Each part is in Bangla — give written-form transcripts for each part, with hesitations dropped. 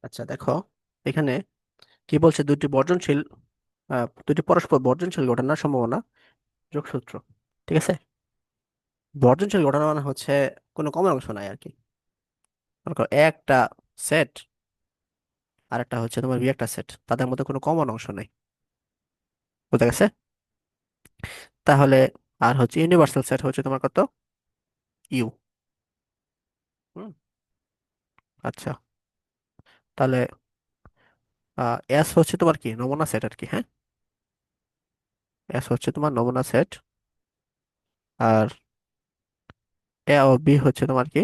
আচ্ছা দেখো, এখানে কি বলছে, দুটি পরস্পর বর্জনশীল ঘটনার সম্ভাবনা যোগসূত্র। ঠিক আছে। বর্জনশীল ঘটনা মানে হচ্ছে কোনো কমন অংশ নাই আর কি। মনে করো এ একটা সেট, আর একটা হচ্ছে তোমার বি একটা সেট, তাদের মধ্যে কোনো কমন অংশ নেই। বুঝা গেছে? তাহলে আর হচ্ছে ইউনিভার্সাল সেট হচ্ছে তোমার কত, ইউ। হুম। আচ্ছা, তাহলে এস হচ্ছে তোমার কি নমুনা সেট আর কি, হ্যাঁ। এস হচ্ছে তোমার নমুনা সেট, আর এ ও বি হচ্ছে তোমার কি,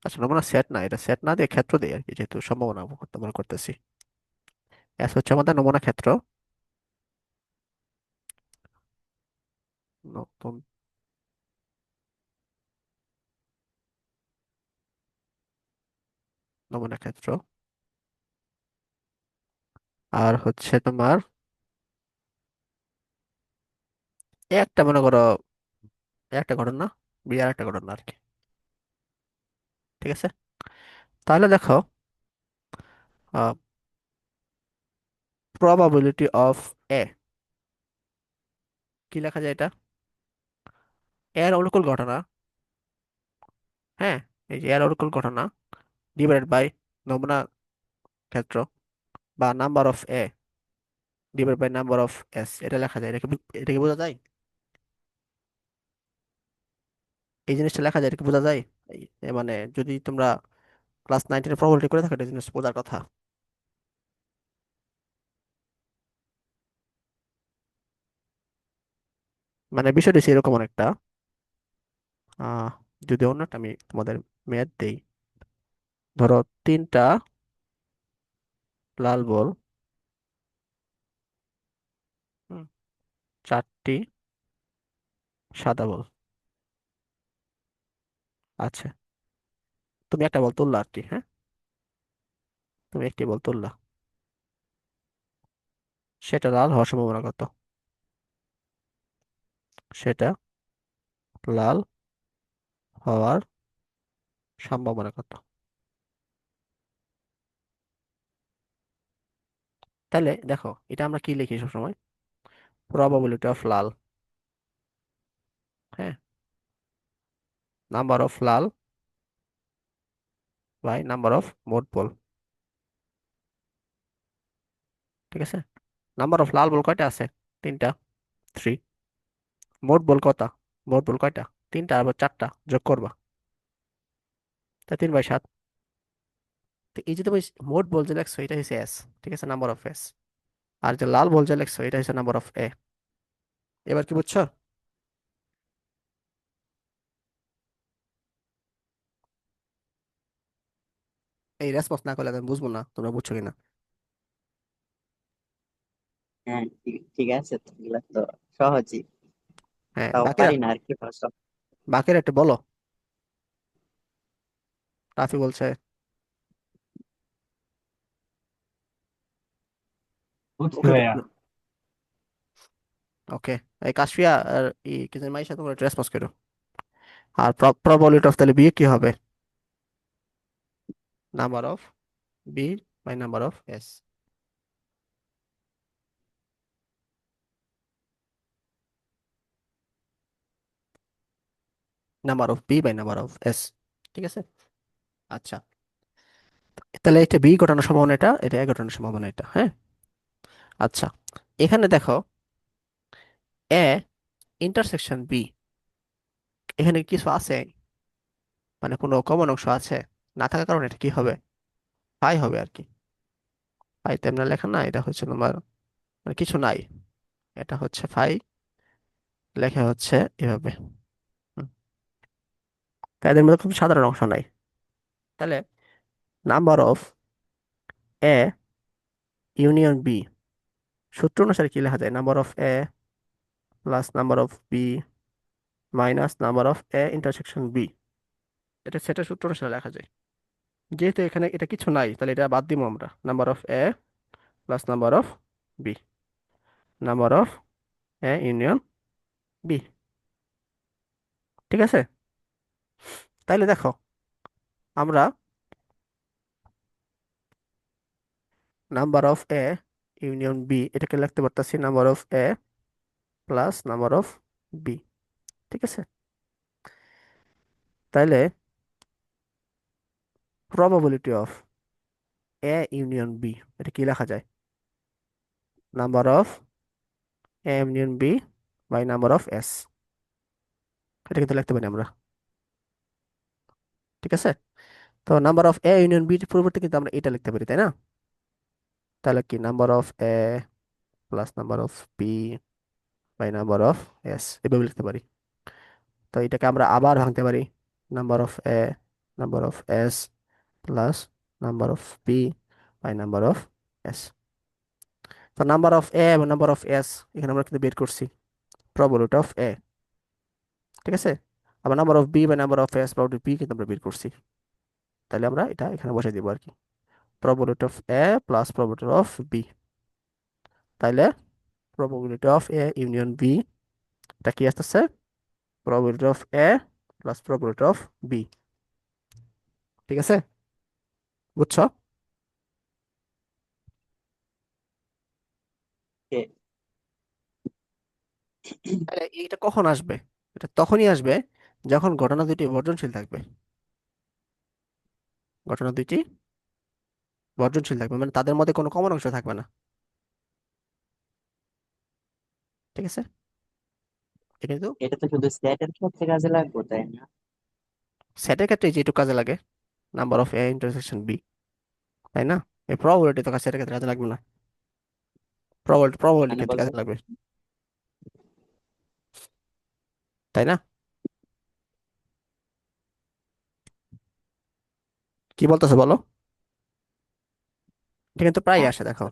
আচ্ছা নমুনা সেট না, এটা সেট না দিয়ে ক্ষেত্র দিয়ে আর কি, যেহেতু সম্ভাবনা তোমার করতেছি। এস হচ্ছে আমাদের নমুনা ক্ষেত্র, নতুন নমুনা ক্ষেত্র। আর হচ্ছে তোমার এ একটা মনে করো, এ একটা ঘটনা, বি আর একটা ঘটনা আর কি। ঠিক আছে। তাহলে দেখো, প্রবাবিলিটি অফ এ, কি লেখা যায় এটা, এর অনুকূল ঘটনা, হ্যাঁ, এই যে এর অনুকূল ঘটনা ডিভাইডেড বাই নমুনা ক্ষেত্র, বা number of A divide by number of S, এটা লেখা যায়। এটা কি বোঝা যায়? এই জিনিসটা লেখা যায়, এটা কি বোঝা যায়? মানে যদি তোমরা ক্লাস 19 প্রবাবিলিটি করে থাকো, এটা জিনিস বোঝার কথা। মানে বিষয়টা হচ্ছে এরকম অনেকটা, আহ যদি অন্যটা আমি তোমাদের ম্যাথ দেই, ধরো তিনটা লাল বল, হুম, চারটি সাদা বল আছে। তুমি একটা বল তুললা আর কি, হ্যাঁ, তুমি একটি বল তুললা, সেটা লাল হওয়ার সম্ভাবনা কত? সেটা লাল হওয়ার সম্ভাবনা কত? তাহলে দেখো, এটা আমরা কি লিখি সবসময়, প্রবাবিলিটি অফ লাল, হ্যাঁ, নাম্বার অফ লাল বাই নাম্বার অফ মোট বল। ঠিক আছে। নাম্বার অফ লাল বল কয়টা আছে? তিনটা, থ্রি। মোট বল কত? মোট বল কয়টা? তিনটা, আবার চারটা যোগ করবা, তা 3/7। তো এই যে তুমি মোট বল যে লেখছো, এটা হচ্ছে এস, ঠিক আছে, নাম্বার অফ এস। আর যে লাল বল যে লেখছো, এটা হচ্ছে নাম্বার অফ এ। এবার কি বুঝছো? এই রেসপন্স না করলে তো আমি বুঝবো না তোমরা বুঝছো কিনা। হ্যাঁ, ঠিক ঠিক আছে তো, এগুলা তো সহজই। হ্যাঁ, তাও বাকিরা, পারি না আর কি ভাষা। বাকিরা একটু বলো। রাফি বলছে বুঝছি ওকে। ভাইয়া। ওকে, এই কাশফিয়া আর কি জানি মাইশা, তোমরা একটু রেসপন্স করো। আর প্রবাবিলিটি অফ তাহলে বি কি হবে, number of B by number of S. Number of B by number of S. ঠিক আছে। আচ্ছা, তাহলে এটা বি ঘটানোর সম্ভাবনা, এটা এটা এ ঘটানোর সম্ভাবনা এটা, হ্যাঁ। আচ্ছা, এখানে দেখো, এ ইন্টারসেকশন বি, এখানে কিছু আছে, মানে কোনো কমন অংশ আছে, না থাকার কারণে এটা কি হবে, ফাই হবে আর কি। ফাই তেমন লেখা না, এটা হচ্ছে তোমার মানে কিছু নাই, এটা হচ্ছে ফাই, লেখা হচ্ছে এভাবে। হুম, তাই এদের মধ্যে খুব সাধারণ অংশ নাই। তাহলে number of A union B, সূত্র অনুসারে কি লেখা যায়, number of A plus number of B minus number of A intersection B. এটা সেটা সূত্র অনুসারে লেখা যায়। যেহেতু এখানে এটা কিছু নাই, তাহলে এটা বাদ দিব আমরা, number of A plus number of B, number of A union B. ঠিক আছে। তাইলে দেখো, আমরা number of A union B, এটাকে লিখতে পারতাছি number of A plus number of B. ঠিক আছে, তাইলে probability of A union B, এটা কি লেখা যায়? Number of A union B by number of S, এটা কিন্তু লিখতে পারি আমরা। ঠিক আছে, তো number of A union B পরিবর্তে কিন্তু আমরা এটা লিখতে পারি, তাই না? তাহলে কি number of A plus number of B by number of S, এভাবে লিখতে পারি। তো এটাকে আমরা আবার ভাঙতে পারি, number of A number of S plus number of B by number of S. তো নাম্বার অফ এ এবং নাম্বার অফ এস এখানে আমরা কিন্তু বের করছি প্রবাবিলিটি অফ এ। ঠিক আছে, আবার number of B by number of S probability B কিন্তু আমরা বের করছি। তাহলে আমরা এটা এখানে বসাই দিব আর কি, probability of A plus probability of B. তাইলে probability of A union B, এটা কি আসতেছে? Probability of A plus probability of B. ঠিক আছে, বুঝছো? এ- তাহলে এইটা কখন আসবে? এটা তখনই আসবে যখন ঘটনা দুটি বর্জনশীল থাকবে। ঘটনা দুইটি বর্জনশীল থাকবে মানে তাদের মধ্যে কোনো কমন অংশ থাকবে না। ঠিক আছে, এটা কিন্তু এটা তো শুধু স্ট্যাটের ক্ষেত্রে কাজে লাগবে, তাই না? সেটের ক্ষেত্রে যেটুকু কাজে লাগে, number of A intersection B, তাই না? এই প্রবাবিলিটি তো সেটের ক্ষেত্রে কাজে লাগবে না, প্রবাবিলিটির মানে ক্ষেত্রে বলতে কাজে লাগবে, তাই না? কি বলতেছো বলো? এটা কিন্তু প্রায় আসে, দেখো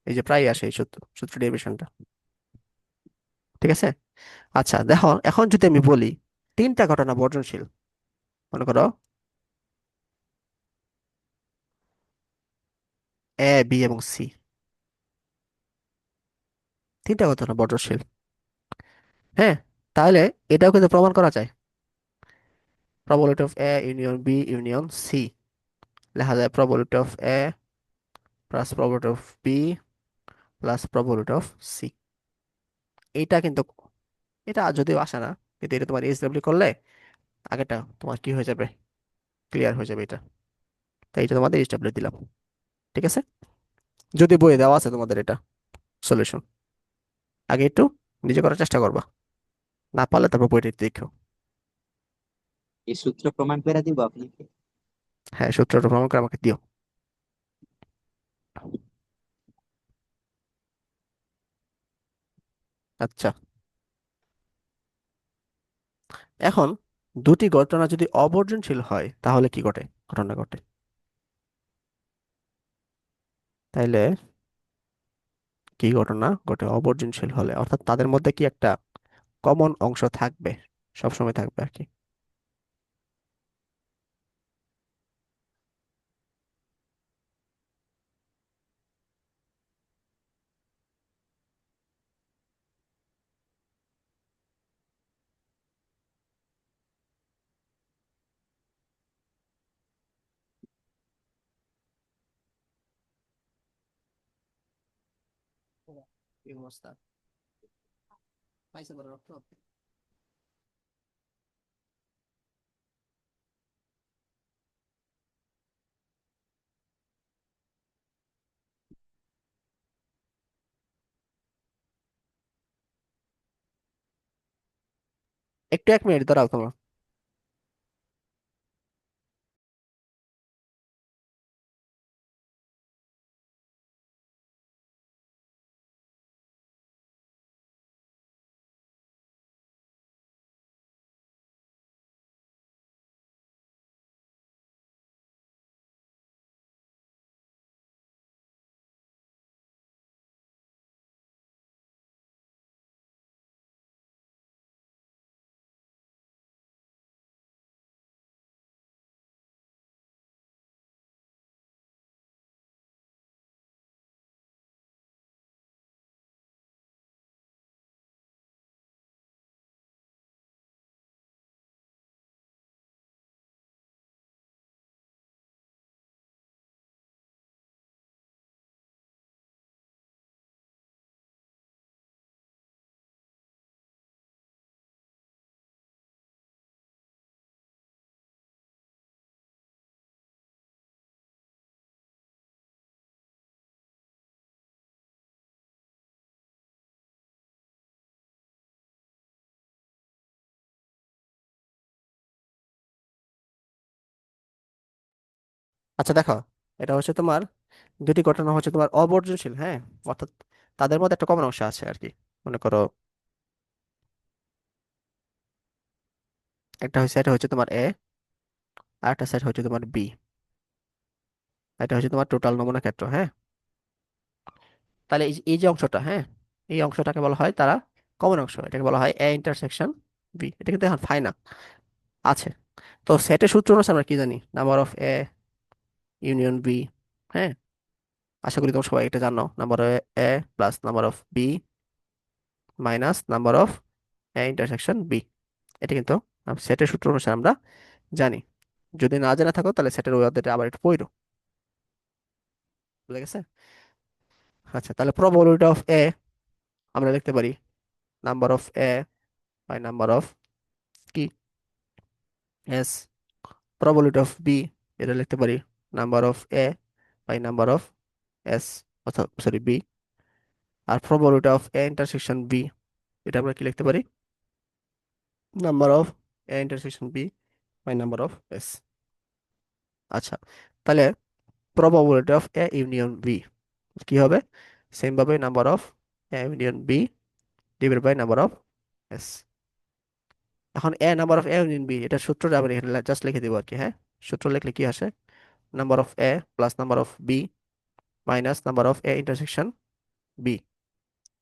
এই যে প্রায় আসে এই সূত্র ডেরিভেশনটা। ঠিক আছে, আচ্ছা দেখো এখন যদি আমি বলি তিনটা ঘটনা বর্জনশীল, মনে করো এ বি এবং সি, তিনটা ঘটনা বর্জনশীল, হ্যাঁ, তাহলে এটাও কিন্তু প্রমাণ করা যায়। probability of A union B union C লেখা যায় probability of A plus probability of B plus probability of C. এইটা কিন্তু, এটা যদিও আসে না, কিন্তু এটা তোমার এসডব্লিউ করলে আগেটা তোমার কি হয়ে যাবে, ক্লিয়ার হয়ে যাবে এটা। তাই এটা তোমাদের এসডব্লিউ দিলাম। ঠিক আছে, যদি বইয়ে দেওয়া আছে তোমাদের এটা সলিউশন, আগে একটু নিজে করার চেষ্টা করবা, না পারলে তারপর বইটা একটু দেখো। এই সূত্র প্রমাণ করে দিব আপনাকে। হ্যাঁ, সূত্রটা প্রমাণ করে আমাকে দিও। আচ্ছা, এখন দুটি ঘটনা যদি অবর্জনশীল হয় তাহলে কি ঘটে, ঘটনা ঘটে? তাইলে কি ঘটনা ঘটে অবর্জনশীল হলে, অর্থাৎ তাদের মধ্যে কি একটা কমন অংশ থাকবে, সবসময় থাকবে আর কি। কি অবস্থা পাইছে বড় রক্ত? একটু 1 মিনিট দাঁড়াও তোমরা। আচ্ছা দেখো, এটা হচ্ছে তোমার দুটি ঘটনা হচ্ছে তোমার অবর্জনশীল, হ্যাঁ, অর্থাৎ তাদের মধ্যে একটা কমন অংশ আছে আর কি। মনে করো একটা হচ্ছে, এটা হচ্ছে তোমার এ, আর একটা সাইড হচ্ছে তোমার বি। এটা হচ্ছে তোমার টোটাল নমুনা ক্ষেত্র, হ্যাঁ। তাহলে এই যে অংশটা, হ্যাঁ, এই অংশটাকে বলা হয় তারা কমন অংশ, এটাকে বলা হয় এ ইন্টারসেকশন বি। এটা কিন্তু এখন ফাই না, আছে। তো সেটের সূত্র অনুসারে আমরা কি জানি, number of A union B, হ্যাঁ। আশা করি তোমরা সবাই এটা জানো, number of A plus number of B minus number of A intersection B. এটা কিন্তু সেটের সূত্র অনুসারে আমরা জানি। যদি না জেনে থাকো তাহলে সেটের ওই অধ্যায়টা আবার একটু পড়ো। বুঝা গেছে? আচ্ছা, তাহলে প্রবাবিলিটি অফ এ আমরা লিখতে পারি number of A by number of কি এস। প্রবাবিলিটি অফ বি, এটা লিখতে পারি number of A by number of S, অথবা সরি বি। আর probability of A intersection B, এটা আমরা কি লিখতে পারি, number of A intersection B by number of S. আচ্ছা, তাহলে probability of A union B কি হবে, সেম ভাবে number of A union B divide by number of S. এখন এ number of A union B, এটা সূত্রটা আমি এখানে জাস্ট লিখে দিব আর কি, হ্যাঁ। সূত্র লিখলে কি আসে, number of A plus number of B minus number of A intersection B,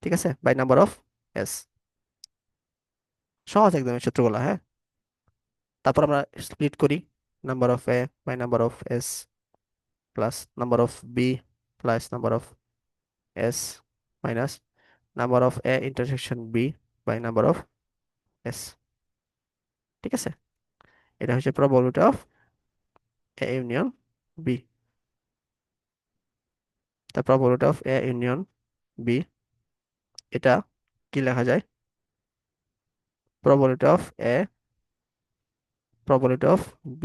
ঠিক আছে, বাই নাম্বার অফ এস। সহজ একদম এই সূত্রগুলো, হ্যাঁ। তারপর আমরা স্প্লিট করি, number of A by number of S plus number of B plus number of S minus number of A intersection B by number of S, ঠিক আছে। এটা হচ্ছে probability of A union B. the probability of A union B, এটা কি লেখা যায়, probability of A, probability of B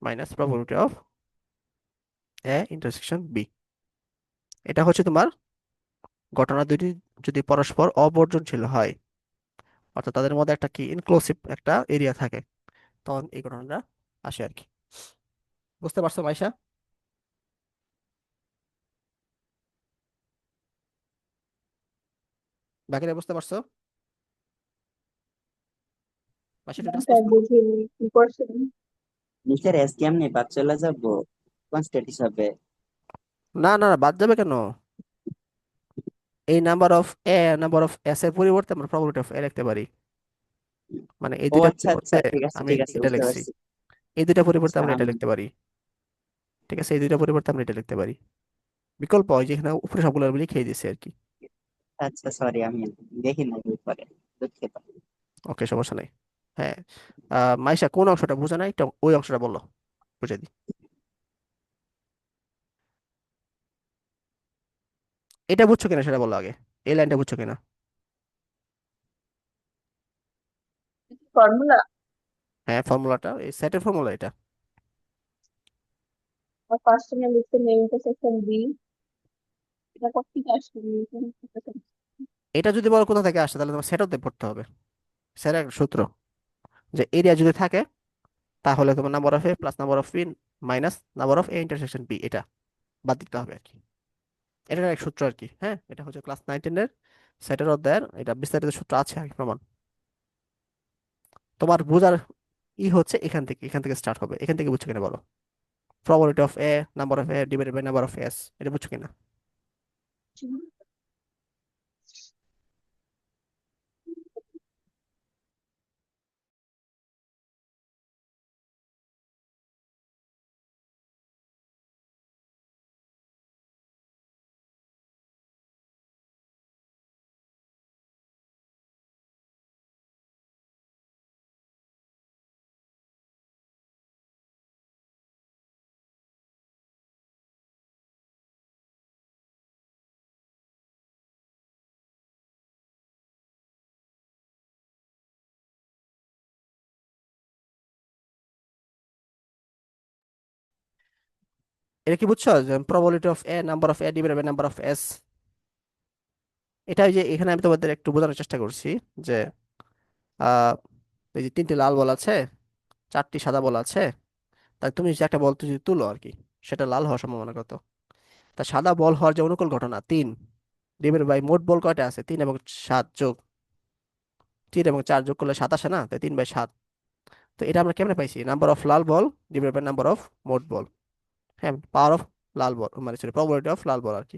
minus probability of A intersection B। এটা হচ্ছে তোমার ঘটনা দুটি যদি পরস্পর অবর্জনশীল হয়, অর্থাৎ তাদের মধ্যে একটা কি ইনক্লুসিভ একটা এরিয়া থাকে, তখন এই ঘটনাটা আসে আর কি। বুঝতে পারছো মাইশা? বাকিটা বুঝতে পারছো? মাইশা, একটু স্যার ডিসকাস করো। বুঝিনি কি করছেন। নিচের এস কেমনে বাদ চলে যাবো? কোন স্টেট হিসাবে? না না না, বাদ যাবে কেন? এই number of A, number of S এর পরিবর্তে আমরা প্রবাবিলিটি অফ এ লিখতে পারি। মানে এই ও দুইটার আচ্ছা আচ্ছা, পরিবর্তে ঠিক আছে আমি ঠিক আছে, এটা বুঝতে লিখছি, পারছি। এই দুইটার পরিবর্তে আচ্ছা আমরা এটা লিখতে পারি। ঠিক আছে, এই দুইটার পরিবর্তে আমরা এটা লিখতে পারি। বিকল্প হয় যেখানে উপরে সবগুলো লিখে দিয়েছে আর কি। আচ্ছা, সরি আমি দেখি না পরে, দুঃখিত। ওকে, সমস্যা নেই। হ্যাঁ, মাইশা কোন অংশটা বোঝা নাই, তো ওই অংশটা বলো, বুঝে দিই। এটা বুঝছো কিনা সেটা বলো আগে, এই লাইনটা বুঝছো কিনা? ফর্মুলা হ্যাঁ, ফর্মুলাটা এই সেটের ফর্মুলা এটা। ফার্স্ট টাইমে লিখছেন এ ইন্টারসেকশন বি, এটা কত থেকে আসছে intersection? এটা যদি বলো কোথা থেকে আসে, তাহলে তোমার সেটতে পড়তে হবে। সেটার একটা সূত্র, যে এরিয়া যদি থাকে তাহলে তোমার number of A plus number of B minus number of A intersection B, এটা বাদ দিতে হবে আর কি। এটার এক সূত্র আর কি, হ্যাঁ। এটা হচ্ছে ক্লাস 19 এর সেটের অধ্যায়ের, এটা বিস্তারিত সূত্র আছে আর কি, প্রমাণ। তোমার বোঝার হচ্ছে এখান থেকে স্টার্ট হবে, এখান থেকে বুঝছো কিনা বলো, probability of a, number of a divided by number of s, এটা বুঝছো কিনা? এটা কি বুঝছো, যে probability of a, number of a divided by number of s, এটা ওই যে এখানে আমি তোমাদের একটু বোঝানোর চেষ্টা করছি যে আহ এই যে তিনটি লাল বল আছে, চারটি সাদা বল আছে, তাই তুমি যে একটা বল যদি তুলো আর কি, সেটা লাল হওয়ার সম্ভাবনা কত? তা সাদা বল হওয়ার যে অনুকূল ঘটনা 3, ডিভাইডেড বাই মোট বল কয়টা আছে? 3 এবং 7 যোগ 3 এবং 4 যোগ করলে 7 আসে না? তাই 3/7। তো এটা আমরা কেমনে পাইছি? নাম্বার অফ লাল বল ডিভাইড বাই নাম্বার অফ মোট বল। হ্যাঁ, পাওয়ার অফ লাল বল, মানে সরি, প্রবাবিলিটি অফ লাল বল আর কি।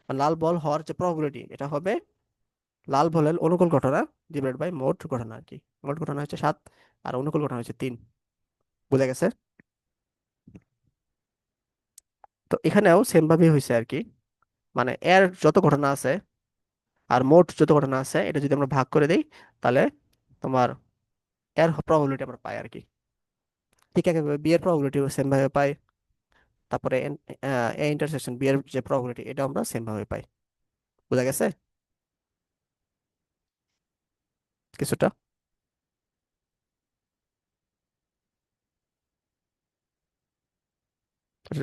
আর লাল বল হওয়ার যে প্রবাবিলিটি, এটা হবে লাল বলের অনুকূল ঘটনা ডিভাইড বাই মোট ঘটনা আর কি। মোট ঘটনা হচ্ছে 7, আর অনুকূল ঘটনা হচ্ছে 3। বুঝা গেছে? তো এখানেও সেম ভাবেই হয়েছে আর কি। মানে এর যত ঘটনা আছে আর মোট যত ঘটনা আছে, এটা যদি আমরা ভাগ করে দেই, তাহলে তোমার এর প্রবাবিলিটি আমরা পাই আর কি। ঠিক একইভাবে বি এর প্রবাবিলিটি সেম ভাবে পাই। তারপরে এ ইন্টারসেকশন বি এর যে প্রবাবিলিটি, এটা আমরা সেম ভাবে পাই। বুঝা গেছে কিছুটা?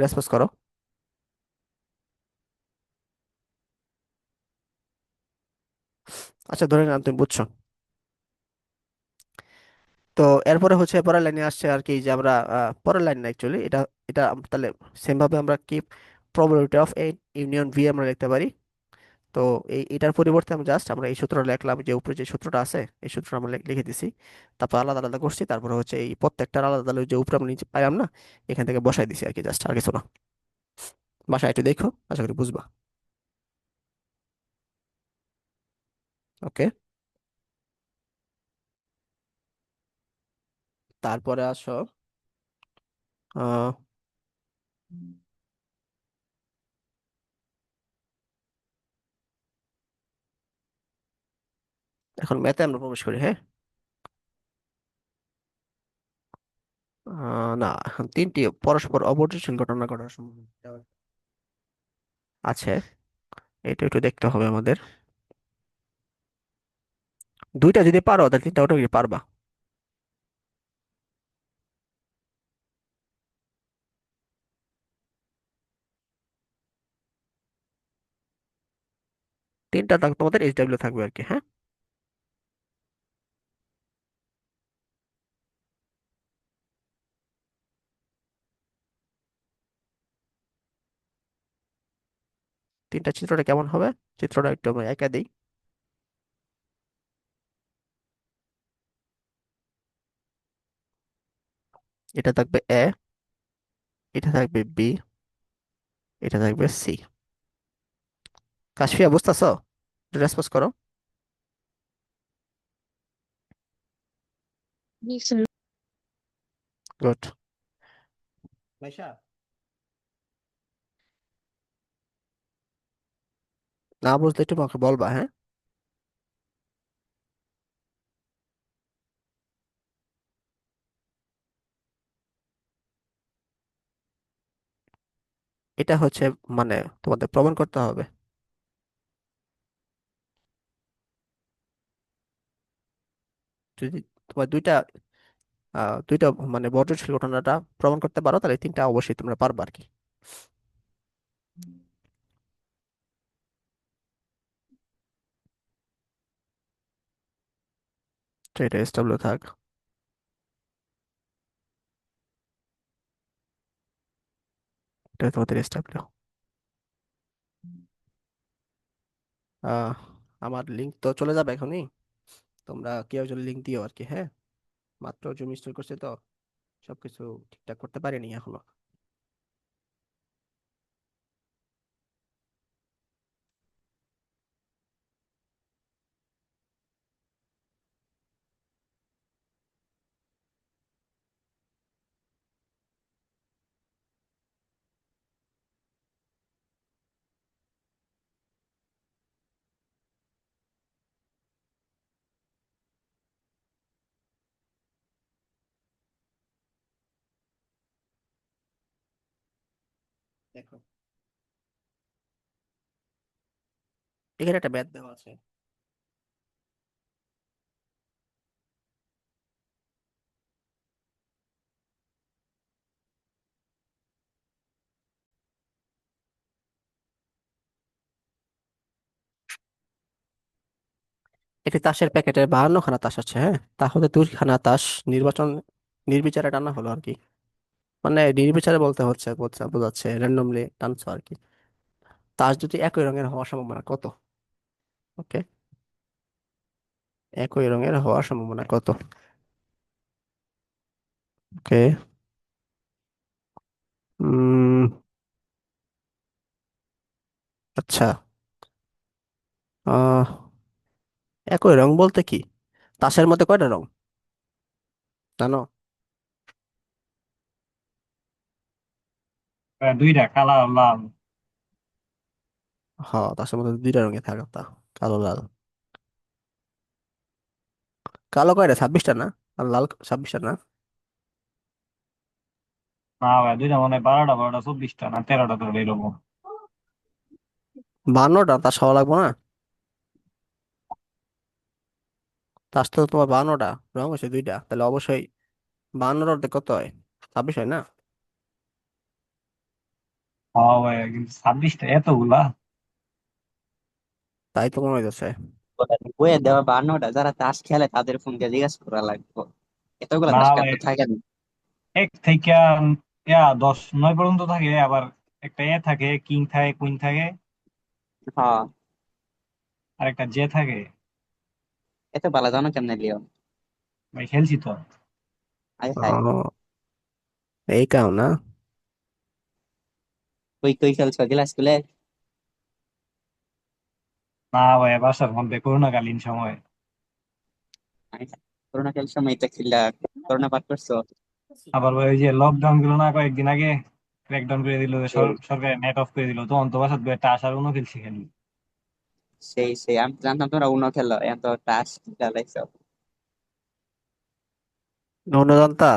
রেসপন্স করো। আচ্ছা, ধরে নিলাম তুমি বুঝছো। তো এরপরে হচ্ছে পরের লাইনে আসছে আর কি, যে আমরা পরের লাইন না অ্যাকচুয়ালি, এটা এটা তাহলে সেম ভাবে আমরা কি probability of A union V আমরা লিখতে পারি। তো এটার পরিবর্তে আমরা জাস্ট আমরা এই সূত্রটা লিখলাম, যে উপরে যে সূত্রটা আছে এই সূত্রটা আমরা লিখে দিছি। তারপর আলাদা আলাদা করছি, তারপরে হচ্ছে এই প্রত্যেকটা আলাদা আলাদা যে উপরে আমরা নিচে পাইলাম না, এখান থেকে বসাই দিছি আর কি, জাস্ট আর কিছু না। বাসায় একটু দেখো, আশা করি বুঝবা। ওকে। তারপরে আসো, আহ এখন ম্যাথে আমরা প্রবেশ করি, হ্যাঁ। না, এখন 3টি পরস্পর অপরিহার্য ঘটনা ঘটার সম্ভাবনা আছে। এটা একটু দেখতে হবে আমাদের। 2টা যদি পারো, তাহলে 3টা অটোমেটিক পারবা। 3টা তোমাদের এইচডব্লিউ থাকবে আর কি, হ্যাঁ। 3টা চিত্রটা কেমন হবে? চিত্রটা একটু আমরা এঁকে দিই। এটা থাকবে এ, এটা থাকবে বি, এটা থাকবে সি। কাশফিয়া বুঝতেছো? রেসপন্স করো। জি স্যার। গুড। ভাইসা, না বুঝলে একটু আমাকে বলবা, হ্যাঁ। এটা হচ্ছে, মানে তোমাদের প্রমাণ করতে হবে। যদি তোমার দুইটা মানে বর্জশীল ঘটনাটা প্রমাণ করতে পারো, তাহলে 3টা অবশ্যই তোমরা পারবা আর কি। তো এটা এসডব্লিউ থাক, এটা তোমাদের এসডব্লিউ। আহ আমার লিঙ্ক তো চলে যাবে এখনই। তোমরা কেউ একজন লিঙ্ক দিও আর কি, হ্যাঁ। মাত্র জুম ইনস্টল করছে তো, সবকিছু ঠিকঠাক করতে পারিনি এখনো। দেখো, এখানে একটা ম্যাথ দেওয়া আছে। একটি তাসের প্যাকেটে 52 খানা তাস আছে, হ্যাঁ। তাহলে 2খানা তাস নির্বাচন নির্বিচারে টানা হলো আর কি। মানে নির্বিচারে বলতে হচ্ছে, বোঝাচ্ছে র্যান্ডমলি টানছো আর কি। তাস দুটি একই রঙের হওয়ার সম্ভাবনা কত? ওকে, একই রঙের হওয়ার সম্ভাবনা কত? ওকে। উম আচ্ছা। আহ একই রং বলতে কি, তাসের মধ্যে কয়টা রং জানো? দুইটা, কালা আর লাল। হ্যাঁ, তাসের মধ্যে দুইটা রঙে থাকে তা, কালো লাল। কালো কয়টা, 26টা না? আর লাল 26টা না? না ভাই, দুইটা মনে হয় 12টা 12টা 24টা না 13টা, তো এরকম। 52টা, তাস হওয়া লাগবে না? তাস তো তোমার 52টা রং হচ্ছে দুইটা, তাহলে অবশ্যই 52 অর্ধেক কত হয়? 26 হয় না? হ্যাঁ ভাই, কিন্তু 26টা এতগুলা। তাই তো মনে হইতেছে। বইয়ে দেওয়া 52টা, যারা তাস খেলে তাদের ফোন দিয়ে জিজ্ঞাসা করা লাগবে, এতগুলা না তাস ভাই, কার্ড তো থাকে না। এক থেকে 10 9 পর্যন্ত থাকে, আবার একটা থাকে, কিং থাকে, কুইন থাকে, হ্যাঁ, আর একটা জে থাকে। এত ভালো জানো কেমনে লিও? ভাই খেলছি তো। আয় হায়। ও, এই কাও না। কই কই খেলছো, গেলা স্কুলে? না ভাই, বাসার মধ্যে করোনাকালীন সময়। করোনা খেল সময় তো খেললা, করোনা পার করছো? আবার ভাই ওই যে লকডাউন গুলো না কয়েকদিন আগে ক্র্যাকডাউন করে দিল, সেই সরকার নেট অফ করে দিল, তখন তো বাসার একটা আসার অন্য খেলছি খালি। সেই সেই আমি তো জানতাম তোমরা উনো খেলো, এত তাস খেলাইছো। ননজান্তা।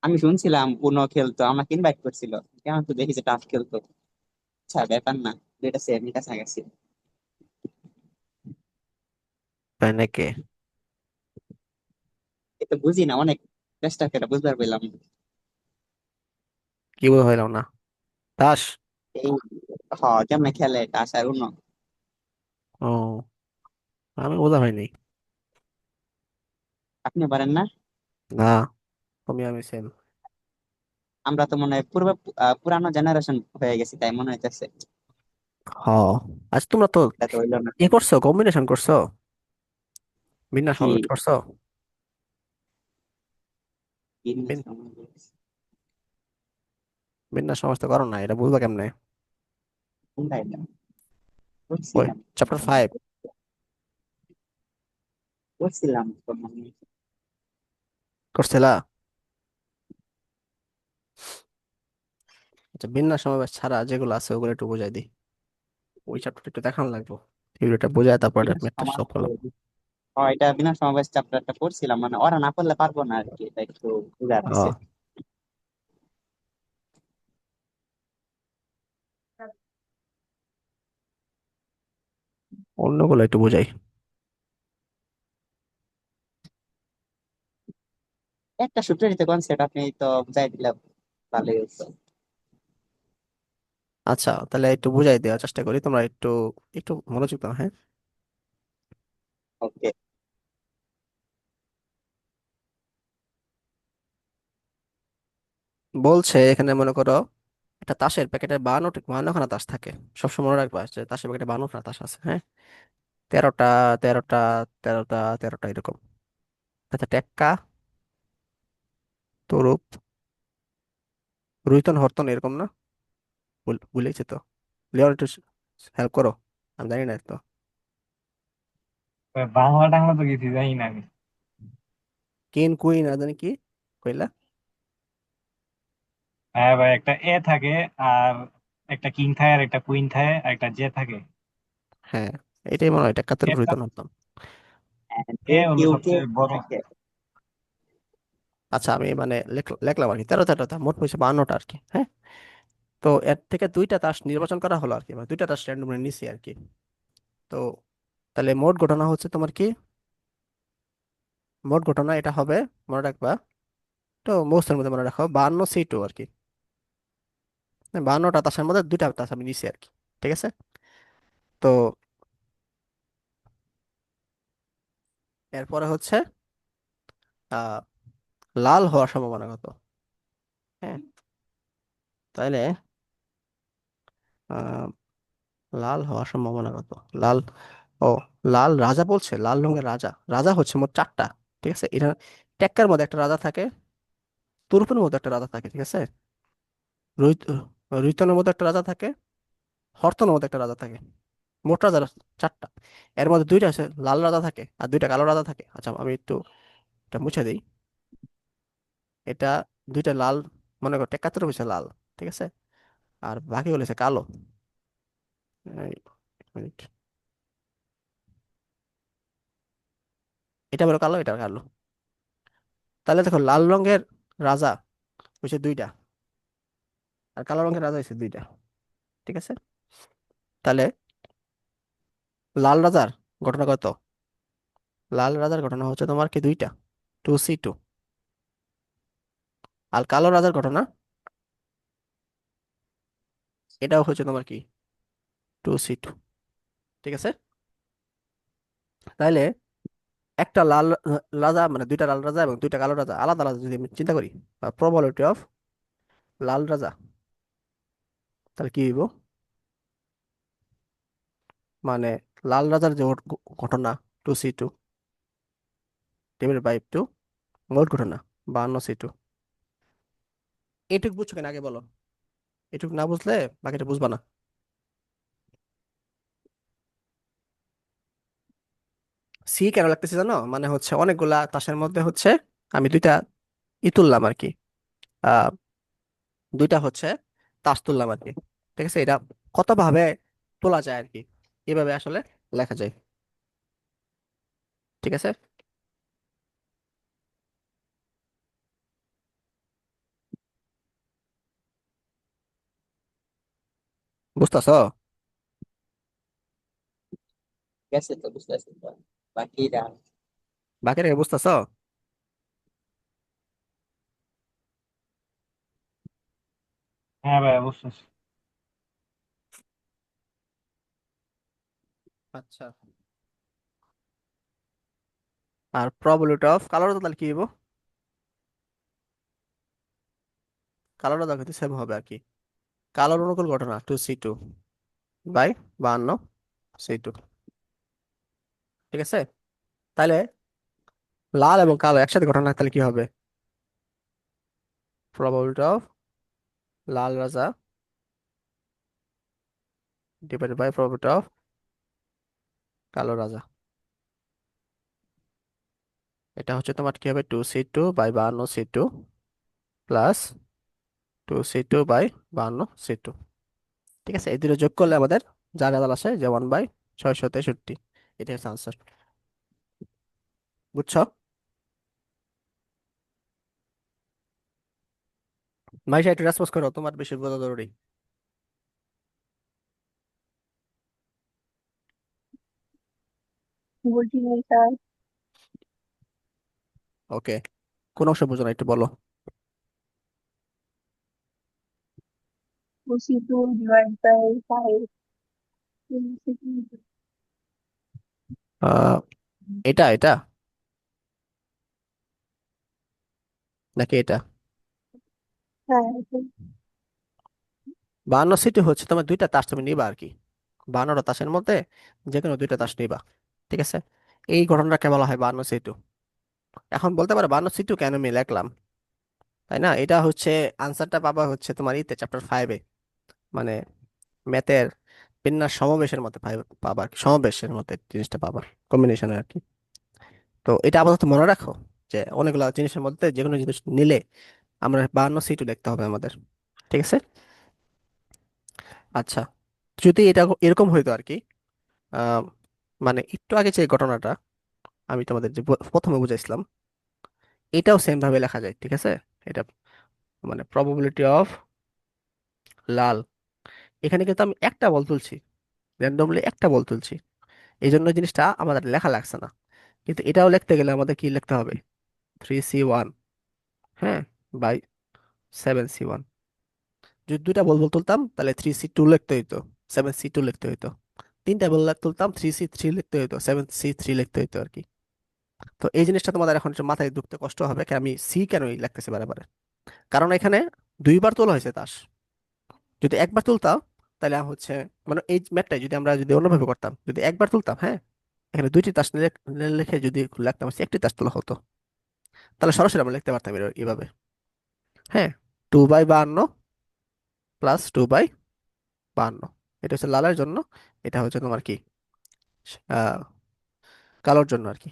আমি শুনছিলাম উনো খেলতো, আমাকে ইনভাইট করছিল, কেমন তো দেখি যে টাস খেলতো। আচ্ছা, ব্যাপার না, দুইটা সেমই কাছাকাছি। তাই নাকি? এটা বুঝি না, অনেক চেষ্টা করে বুঝবার পেলাম। কি বলে হইলাম না? তাস। এই হ, কেমনে খেলে টাস আর উনো? ও, আমি বোঝা হয়নি। আপনি পারেন না? না, আমি সেম। আমরা তো মনে হয় পুরানো জেনারেশন হয়ে গেছি, তাই মনে হইতেছে। হ, আজ তোমরা তো এটা তো হইলো না। করছো, কম্বিনেশন করছো, বিন্যাস কি? সমাবেশ করছো। কি নিয়ে বিন- সমাবেশ? বিন্যাস সমাবেশ তো করো না, এটা বুঝবা কেমনে? কোনটা এটা? ওই করছিলাম চ্যাপ্টার 5 করছিলাম তো মনে হয়। করছিলা? আচ্ছা, বিন্যাস সমাবেশ ছাড়া যেগুলো আছে ওগুলো একটু বুঝাই দিই। ওই চ্যাপ্টারটা একটু দেখানো লাগবো, থিওরিটা বোঝায় তারপর বিনা ম্যাথটা সলভ করলাম। সমাবেশ, এটা বিনা সমাবেশ চ্যাপ্টারটা পড়ছিলাম, মানে ওরা না পড়লে পারবো না আর কি, এটা একটু বুঝার আছে। ও, অন্যগুলো একটু বুঝাই। একটা সূত্রের কনসেপ্ট আপনি তো বুঝাই দিলে ভালোই হতো। আচ্ছা, তাহলে একটু বুঝাই দেওয়ার চেষ্টা করি, তোমরা একটু একটু মনোযোগ দাও, হ্যাঁ। ওকে। বলছে এখানে মনে করো একটা তাসের প্যাকেটে 52খানা তাস থাকে। সবসময় মনে রাখবা যে তাসের প্যাকেটে 52খানা তাস আছে, হ্যাঁ। 13টা, 13টা, 13টা, 13টা এরকম। আচ্ছা, টেক্কা, তরুপ, রুহিতন হরতন এরকম না? ভুলেছি তো। লিওন একটু হেল্প করো, আমি জানি না তো। ভাই, বাংলা টাংলা তো কিছু জানি না আমি। কিন কুইন আর জানি কি কইলা? হ্যাঁ ভাই, একটা এ থাকে, আর একটা কিং থাকে, আর একটা কুইন থাকে, আর একটা জে থাকে। হ্যাঁ, এটাই মনে হয় টেক্কা, তরুপ, এটা রুহিতন হরতন। এ যে হলো কেউ কেউ সবচেয়ে বড়। থাকে। আচ্ছা, আমি মানে লেখলাম আর কি, 13টা মোট হয়েছে 52টা আর কি, হ্যাঁ। তো এর থেকে দুইটা তাস নির্বাচন করা হলো আর কি, মানে দুইটা তাস র্যান্ডমলি নিছি আর কি। তো তাহলে মোট ঘটনা হচ্ছে তোমার কি, মোট ঘটনা এটা হবে, মনে রাখবা। তো মোস্টের মধ্যে মনে রাখো 52 C2 আর কি। 52টা তাসের মধ্যে দুইটা তাস আমি নিছি আর কি, ঠিক আছে। তো এরপরে হচ্ছে আহ লাল হওয়ার সম্ভাবনা কত? তাইলে আহ লাল হওয়ার সম্ভাবনা কত? লাল, ও, লাল রাজা বলছে, লাল রঙের রাজা, রাজা হচ্ছে মোট চারটা। ঠিক আছে, এটা টেক্কার মধ্যে একটা রাজা থাকে, তুরুপের মধ্যে একটা রাজা থাকে, ঠিক আছে, রোহিত রুহিতনের মধ্যে একটা রাজা থাকে, হরতনের মধ্যে একটা রাজা থাকে, মোট রাজা চারটা। এর মধ্যে দুইটা আছে লাল রাজা থাকে আর দুইটা কালো রাজা থাকে। আচ্ছা আমি একটু এটা মুছে দিই। এটা দুইটা লাল, মনে করো টেক্কাতুর হচ্ছে লাল, ঠিক আছে, আর বাকি হচ্ছে কালো। এই, এক মিনিট। এটা বড় কালো, এটা কালো। তাহলে দেখো লাল রঙের রাজা হচ্ছে দুইটা, আর কালো রঙের রাজা হচ্ছে দুইটা, ঠিক আছে। তাহলে লাল রাজার ঘটনা কত? লাল রাজার ঘটনা হচ্ছে তোমার কি দুইটা, 2C2। আর কালো রাজার ঘটনা এটাও হচ্ছে তোমার কি 2C2, ঠিক আছে। তাহলে একটা লাল রাজা মানে দুইটা লাল রাজা এবং দুইটা কালো রাজা আলাদা আলাদা যদি আমি চিন্তা করি, প্রবাবিলিটি অফ লাল রাজা, তাহলে কি হইব? মানে লাল রাজার যে ঘটনা 2C2 ডিভাইডেড বাই 2, মোট ঘটনা 52C2। এটুকু বুঝছো কেন আগে বলো, এটুকু না বুঝলে বাকিটা বুঝবা না। সি কেন লাগতেছে জানো? মানে হচ্ছে অনেকগুলা তাসের মধ্যে হচ্ছে আমি দুইটা তুললাম আর কি, আহ দুইটা হচ্ছে তাস তুললাম আর কি, ঠিক আছে। এটা কত ভাবে তোলা যায় আর কি, এভাবে আসলে লেখা যায়, ঠিক আছে। বুঝতেছো? গেছে তো, বুঝতে পারছি তো। বাকিরা বাকিটা বুঝতেছো? হ্যাঁ ভাই বুঝতেছি। আচ্ছা, আর প্রবাবিলিটি অফ কালার তাহলে কি হইব? কালারটা দেখো সেম হবে আর কি, কালোর অনুকূল ঘটনা 2C2 বাই 52C2, ঠিক আছে। তাহলে লাল এবং কালো একসাথে ঘটনা তাহলে কি হবে? প্রবাবিলিটি অফ লাল রাজা ডিভাইডেড বাই প্রবাবিলিটি অফ কালো রাজা। এটা হচ্ছে তোমার কি হবে 2C2 by 52C2 plus 2C2 by 52C2, ঠিক আছে। এই দুটো যোগ করলে আমাদের যা রেজাল্ট আসে যে 1/663, এটা হচ্ছে আনসার। বুঝছো? ভাই একটু রেসপন্স করো, তোমার বেশি বোঝা জরুরি। বলছি না স্যার, ওকে, কোন অংশ বুঝো না একটু বলো। বলছি টু ডিভাইড বাই ফাইভ। আহ এটা এটা নাকি এটা? হ্যাঁ, 52 সিটি হচ্ছে তোমার দুইটা তাস তুমি নিবা আর কি, 52টা তাসের মধ্যে যে কোনো দুইটা তাস নিবা, ঠিক আছে। এই ঘটনাটাকে বলা হয় 52C2। এখন বলতে পারো 52C2 কেন আমি লিখলাম, তাই না? এটা হচ্ছে আনসারটা পাবা হচ্ছে তোমার ইতে চ্যাপ্টার 5-এ, মানে ম্যাথের বিন্যাস সমাবেশের মধ্যে পাবা আর কি, সমাবেশের মধ্যে জিনিসটা পাবা, কম্বিনেশনের আর কি। তো এটা আপাতত মনে রাখো যে অনেকগুলো জিনিসের মধ্যে যে কোনো জিনিস নিলে আমরা 52C2 লিখতে হবে আমাদের, ঠিক আছে। আচ্ছা, যদি এটা এরকম হইতো আর কি, আহ, মানে একটু আগে যে ঘটনাটা আমি তোমাদের যে প্রথমে বুঝাইছিলাম, এটাও সেম ভাবে লেখা যায়, ঠিক আছে। এটা মানে প্রবাবিলিটি অফ লাল, এখানে কিন্তু আমি একটা বল তুলছি, র্যান্ডমলি একটা বল তুলছি, এই জন্য জিনিসটা আমাদের লেখা লাগছে না। কিন্তু এটাও লিখতে গেলে আমাদের কি লিখতে হবে? 3C1, হ্যাঁ, বাই 7C1। যদি দুইটা বল বল তুলতাম তাহলে 3C2 লিখতে হইতো, 7C2 লিখতে হইতো। তিনটা বল তুলতাম 3C3 লিখতে হইতো, 7C3 লিখতে হইতো আর কি। তো এই জিনিসটা তোমাদের এখন একটু মাথায় ঢুকতে কষ্ট হবে, আমি সি কেন লিখতেছি বারে বারে, কারণ এখানে দুইবার তোলা হয়েছে তাস, যদি একবার তুলতাম তাহলে হচ্ছে, মানে এই ম্যাথটাই যদি আমরা যদি অন্যভাবে করতাম, যদি একবার তুলতাম, হ্যাঁ, এখানে দুইটি তাস লিখে যদি লিখতাম হচ্ছে একটি তাস তোলা হতো, তাহলে সরাসরি আমরা লিখতে পারতাম এইভাবে, হ্যাঁ, 2/52 +2/52, এটা হচ্ছে লালের জন্য, এটা হচ্ছে তোমার কি আহ কালোর জন্য আর কি।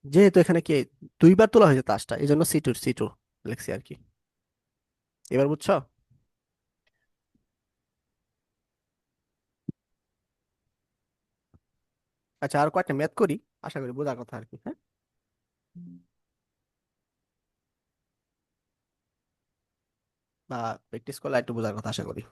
যেহেতু এখানে কি দুইবার তোলা হয়েছে তাসটা, এই জন্য সি টু লিখছি আর কি। এবার বুঝছো? আচ্ছা, আর কয়েকটা ম্যাথ করি, আশা করি বোঝার কথা আর কি, হ্যাঁ, বা প্র্যাকটিস করলে একটু বোঝার কথা আশা করি।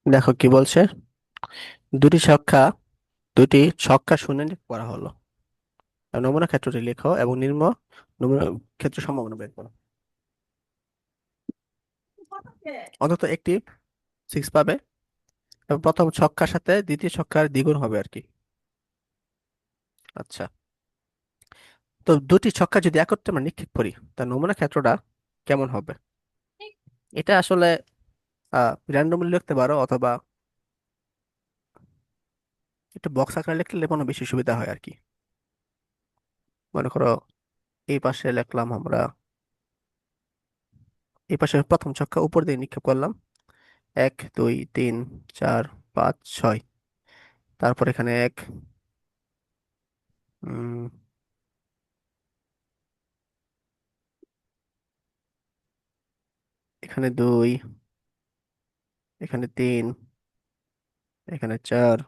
দেখো কি বলছে, দুটি সংখ্যা দুটি ছক্কা শূন্য করা হলো, আর নমুনা ক্ষেত্রটি লেখো এবং নিম্ন নমুনা ক্ষেত্র সম্ভাবনা বের করো। অন্তত একটি সিক্স পাবে, এবং প্রথম ছক্কার সাথে দ্বিতীয় ছক্কার দ্বিগুণ হবে আর কি। আচ্ছা, তো দুটি ছক্কা যদি একত্রে আমরা নিক্ষেপ করি, তার নমুনা ক্ষেত্রটা কেমন হবে? এটা আসলে র্যান্ডমলি লিখতে পারো, অথবা একটু বক্স আকারে লিখলে মনে হয় বেশি সুবিধা হয় আর কি। মনে করো এই পাশে লিখলাম আমরা, এই পাশে প্রথম ছক্কা উপর দিয়ে নিক্ষেপ করলাম, 1 2 3 4 5 6, তারপর এখানে এক, উম, এখানে দুই, এখানে তিন, এখানে চার,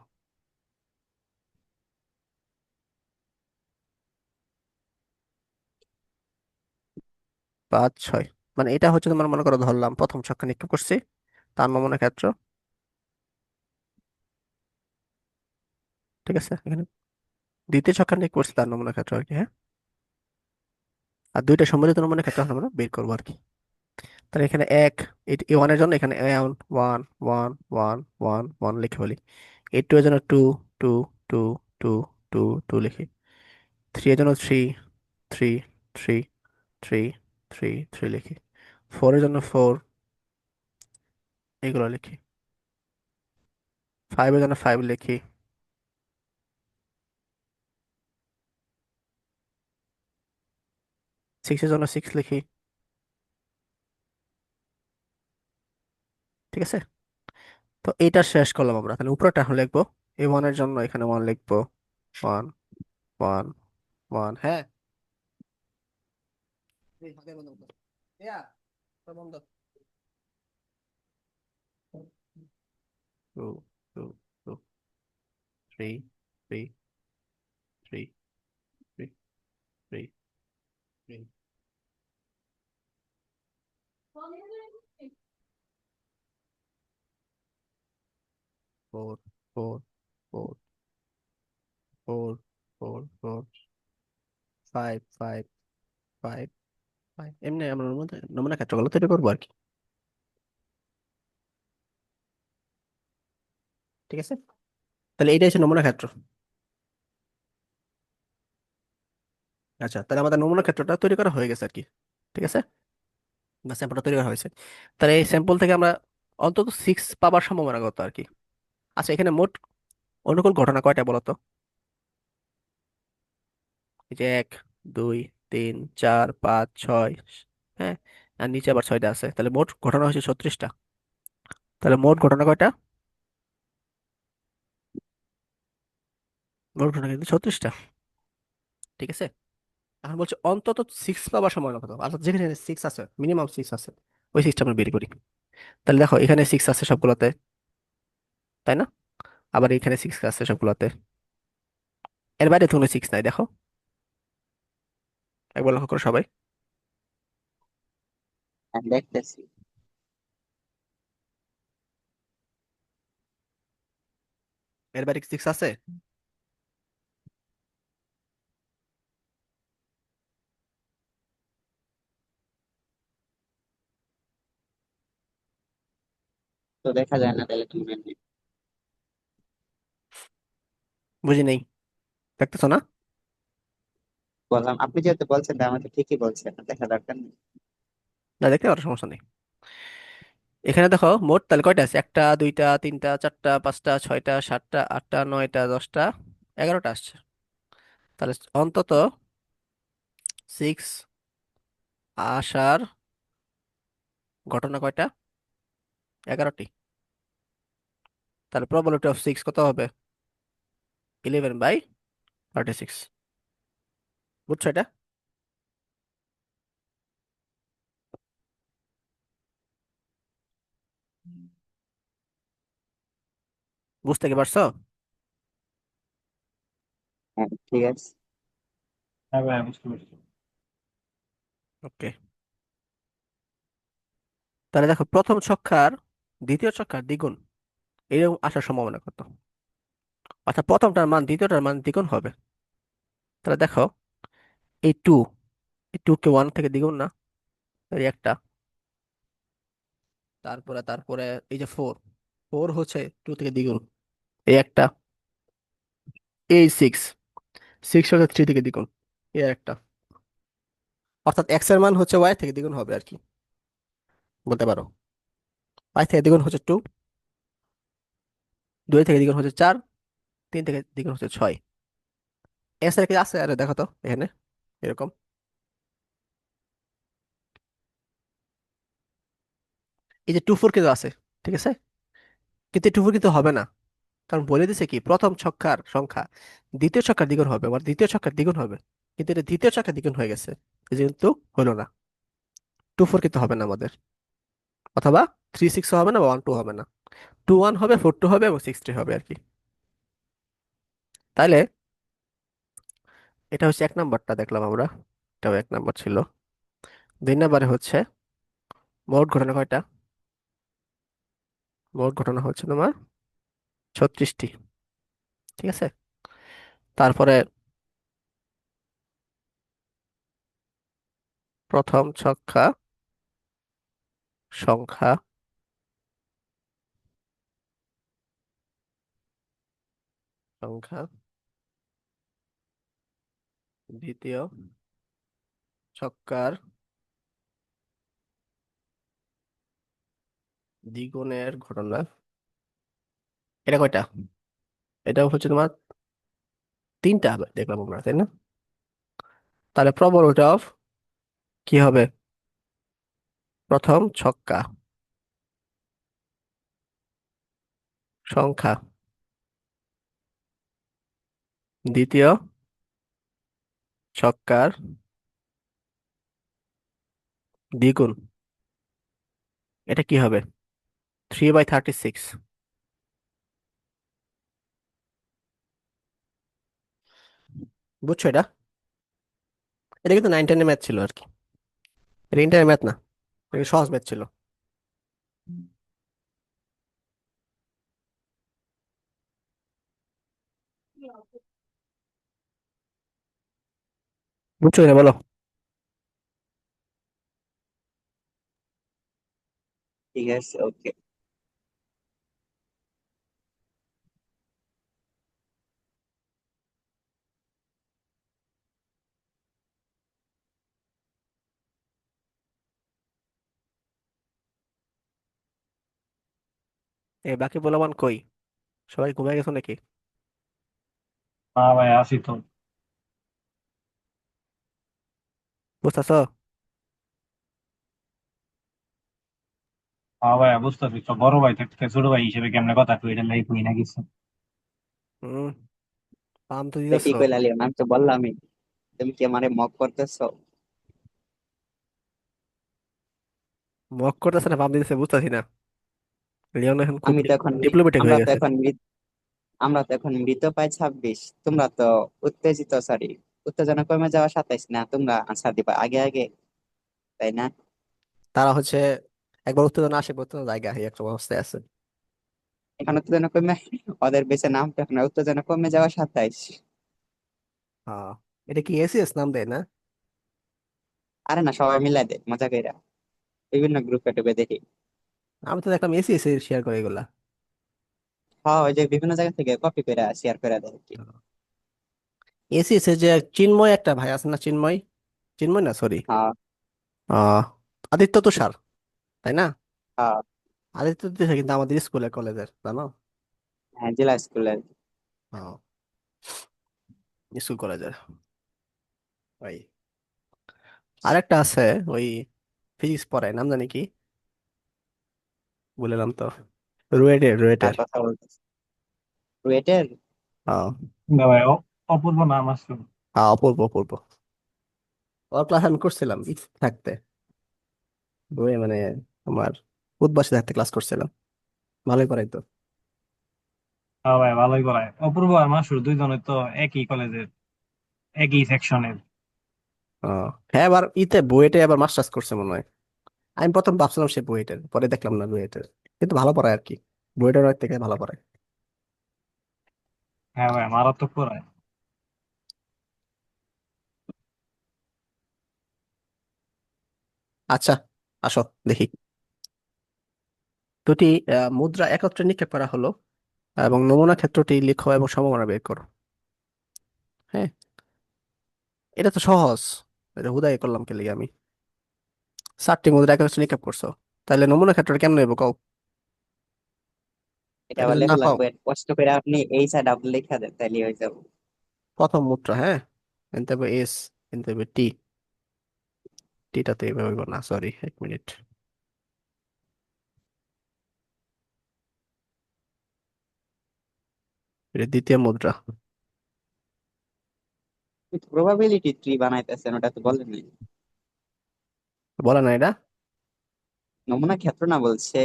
5 6, মানে এটা হচ্ছে তোমার, মনে করো ধরলাম প্রথম ছক্কা নিক্ষেপ করছি, তার নমুনা ক্ষেত্র, ঠিক আছে, এখানে দ্বিতীয় ছক্কা নিক্ষেপ করছি তার নমুনা ক্ষেত্র আর কি, হ্যাঁ, আর দুইটা সম্মিলিত নমুনা ক্ষেত্র এখন আমরা বের করবো আর কি। তাহলে এখানে এক, এই ওয়ানের জন্য এখানে one one one one one one লিখে বলি, এই টু এর জন্য two two two two two two লিখি, থ্রি এর জন্য three three three three three three লিখি, ফোর এর জন্য ফোর, এগুলো লিখি, ফাইভ এর জন্য ফাইভ লিখি, সিক্স এর জন্য সিক্স লিখি, ঠিক আছে। তো এইটা শেষ করলাম আমরা, তাহলে উপরেটা এখন লিখবো, এই ওয়ানের জন্য এখানে ওয়ান লিখবো, ওয়ান ওয়ান ওয়ান, হ্যাঁ, এই ফাঁকে বন্ধ করো। ইয়া, সব বন্ধ। Two two two three three three three three three, four four four four four four, five five five five, এমনি আমরা নমুনা নমুনা ক্ষেত্রগুলো তৈরি করবো আর কি, ঠিক আছে। তাহলে এইটাই হচ্ছে নমুনা ক্ষেত্র। আচ্ছা, তাহলে আমাদের নমুনা ক্ষেত্রটা তৈরি করা হয়ে গেছে আর কি, ঠিক আছে, বা স্যাম্পলটা তৈরি করা হয়েছে। তাহলে এই স্যাম্পল থেকে আমরা অন্তত সিক্স পাবার সম্ভাবনা কত আর কি। আচ্ছা, এখানে মোট অনুকূল ঘটনা কয়টা বলো তো? এই যে এক, দুই, তিন, চার, পাঁচ, ছয়, হ্যাঁ, আর নিচে আবার ছয়টা আছে, তাহলে মোট ঘটনা হচ্ছে 36টা। তাহলে মোট ঘটনা কয়টা? মোট ঘটনা কিন্তু 36টা। ঠিক আছে, এখন বলছে অন্তত 6 পাওয়ার সম্ভাবনা কত, অর্থাৎ যেখানে 6 আছে, মিনিমাম 6 আছে, ওই 6টা আমরা বের করি। তাহলে দেখো এখানে 6 আছে সবগুলোতে, তাই না? আবার এখানে 6 আছে সবগুলোতে, এর বাইরে তো কোনো 6 নাই, দেখো একবার লক্ষ্য করো সবাই। আমি দেখতেছি। এর বাইরে 6 আছে? তো দেখা যায় না তাহলে তুমি বুঝি নেই, দেখতেছো না? বললাম, আপনি যেহেতু বলছেন তার মানে ঠিকই বলছেন, দেখা দরকার নেই। না, দেখতে পারো, সমস্যা নেই। এখানে দেখো মোট তাহলে কয়টা আছে, একটা দুইটা তিনটা চারটা পাঁচটা ছয়টা সাতটা আটটা নয়টা 10টা 11টা আসছে। তাহলে অন্তত 6 আসার ঘটনা কয়টা? 11টি। তাহলে প্রবাবিলিটি অফ 6 কত হবে? 11/36। বুঝছো এটা? বুঝতে কি পারছো? হ্যাঁ, ঠিক আছে। হ্যাঁ ভাইয়া, বুঝতে পারছি। ওকে, তাহলে দেখো প্রথম ছক্কার দ্বিতীয় ছক্কার দ্বিগুণ এরকম আসার সম্ভাবনা কত? অর্থাৎ প্রথমটার মান দ্বিতীয়টার মান দ্বিগুণ হবে। তাহলে দেখো এই টু, এই টু কে 1 থেকে দ্বিগুণ না, এই একটা। তারপরে এই যে 4, 4 হচ্ছে 2 থেকে দ্বিগুণ, এই একটা। এই 6, 6 হচ্ছে 3 থেকে দ্বিগুণ, এই একটা। অর্থাৎ এক্স এর মান হচ্ছে ওয়াই থেকে দ্বিগুণ হবে আর কি, বলতে পারো। ওয়াই থেকে দ্বিগুণ হচ্ছে 2, 2 থেকে দ্বিগুণ হচ্ছে 4, 3 থেকে দ্বিগুণ হচ্ছে 6। এস এর কি আছে আরে দেখো তো এখানে, এরকম। এই যে 2 4 কিন্তু আছে, ঠিক আছে, কিন্তু 2 4 কিন্তু হবে না, কারণ বলে দিছে কি প্রথম ছক্কার সংখ্যা দ্বিতীয় ছক্কার দ্বিগুণ হবে, মানে দ্বিতীয় ছক্কার দ্বিগুণ হবে। কিন্তু এটা দ্বিতীয় ছক্কার দ্বিগুণ হয়ে গেছে, এই যে কিন্তু হলো না। 2 4 কিন্তু হবে না আমাদের, অথবা 3 6 হবে না বা 1 2 হবে না। 2 1 হবে, 4 2 হবে এবং 6 3 হবে আর কি। তাইলে এটা হচ্ছে 1 নাম্বারটা দেখলাম আমরা, এটাও 1 নাম্বার ছিল। 2 নাম্বারে হচ্ছে মোট ঘটনা কয়টা? মোট ঘটনা হচ্ছে তোমার 36টি। ঠিক আছে, তারপরে প্রথম ছক্কা সংখ্যা সংখ্যা দ্বিতীয় ছক্কার দ্বিগুণের ঘটনা, এটা কয়টা? এটা হচ্ছে তোমার 3টা হবে দেখলাম আমরা, তাই না? তাহলে প্রবলটা অফ কি হবে? প্রথম ছক্কা সংখ্যা দ্বিতীয় ছক্কার দ্বিগুণ, এটা কি হবে? 3/36। বুঝছো এটা? এটা কিন্তু 9 10 এর ম্যাথ ছিল আর কি, এটা ইন্টার ম্যাথ না, এটা সহজ ম্যাথ ছিল। বুঝছো এটা, বলো। ঠিক আছে, ওকে। বাকি বলবান কই, সবাই ঘুমিয়ে গেছো নাকি? হ্যাঁ ভাই, আসি তো। বুঝতেছো? হ্যাঁ ভাইয়া, বুঝতেছি তো, বড় ভাই থাকতে ছোট ভাই হিসেবে কেমনে কথা কই, এটা লাই কই না কিছু। হুম, পাম তো এটা কি দিতেছো। কইলা লিওন, আমি তো বললামই। তুমি কি আমারে মক করতেছো? মক করতেছে না পাম দিতেছে বুঝতেছি না। লিওন এখন খুব আমি তো এখন ডিপ্লোমেটিক আমরা হয়ে তো গেছে। এখন আমরা তো এখন মৃত পাই 26, তোমরা তো উত্তেজিত, সরি, উত্তেজনা কমে যাওয়া 27 না, তোমরা আনসার দিবা আগে আগে, তাই না? তারা হচ্ছে একবার উত্তেজনা আসে উত্তেজনা জায়গা এই একটা অবস্থায় আছে। এখন উত্তেজনা কমে, ওদের বেঁচে নাম তো এখন উত্তেজনা কমে যাওয়া 27। হ্যাঁ, এটা কি এসিএস নাম দেয় না? আরে না, সবাই মিলাই দেয় মজা কইরা, বিভিন্ন গ্রুপে টুপে দেখি। আমি তো দেখলাম এসিএস শেয়ার করে এগুলা। হ্যাঁ, ওই যে বিভিন্ন জায়গা থেকে কপি করে শেয়ার করে দেয় আর কি। এসিএস এর যে চিন্ময় একটা ভাই আছে না, চিন্ময়, চিন্ময় না সরি, হ্যাঁ। আহ আদিত্য তুষার, তাই না? হ্যাঁ। আদিত্য তুষার কিন্তু আমাদের স্কুলে কলেজের, জানো? হ্যাঁ, জেলা স্কুলের। হ্যাঁ, স্কুল কলেজের ভাই। আরেকটা আছে, ওই ফিজিক্স পড়ায়, নাম জানি কি, বললাম তো, রুয়েটের তার রুয়েটের। কথা বলতেছি, রুয়েটের। হ্যাঁ। না ভাই, অপূর্ব নাম আছে। হ্যাঁ, অপূর্ব অপূর্ব। ওর ক্লাস আমি করছিলাম থাকতে, রুয়ে মানে আমার উদ্বাসে থাকতে ক্লাস করছিলাম, ভালোই পড়াইতো। হ্যাঁ ভাই, ভালোই করায়। অপূর্ব আর মাসুর দুইজনে তো একই কলেজের, একই সেকশনের। হ্যাঁ, আবার বুয়েটে আবার মাস্টার্স করছে মনে হয়। আমি প্রথম ভাবছিলাম সে বুয়েটের, পরে দেখলাম না বুয়েটের, কিন্তু ভালো পড়ায় আর কি, বুয়েটের অনেক থেকে ভালো পড়ায়। হ্যাঁ ভাই, মারাত্মক করায়। আচ্ছা, আসো দেখি। দুটি মুদ্রা একত্রে নিক্ষেপ করা হলো এবং নমুনা ক্ষেত্রটি লিখো এবং সম্ভাবনা বের করো। হ্যাঁ, এটা তো সহজ, এটা হুদাই করলাম কে লিগে আমি। 4টি মুদ্রা একত্রে নিক্ষেপ করছো, তাহলে নমুনা ক্ষেত্রটা কেমন নেবো কও? এটা এটা আবার যদি না লেখা পাও, লাগবে, কষ্ট করে আপনি এইচ আর ডাবল লেখা দেন তাইলে হয়ে যাবে। প্রথম মুদ্রা, হ্যাঁ, এনতে হবে এস, এনতে হবে টি, টিটা তো এইভাবে হইবো না, সরি 1 মিনিট। এটা দ্বিতীয় মুদ্রা। প্রবাবিলিটি ট্রি বানাইতেছেন, ওটা তো বলেন নাই। বলে না এটা? নমুনা ক্ষেত্র না বলছে।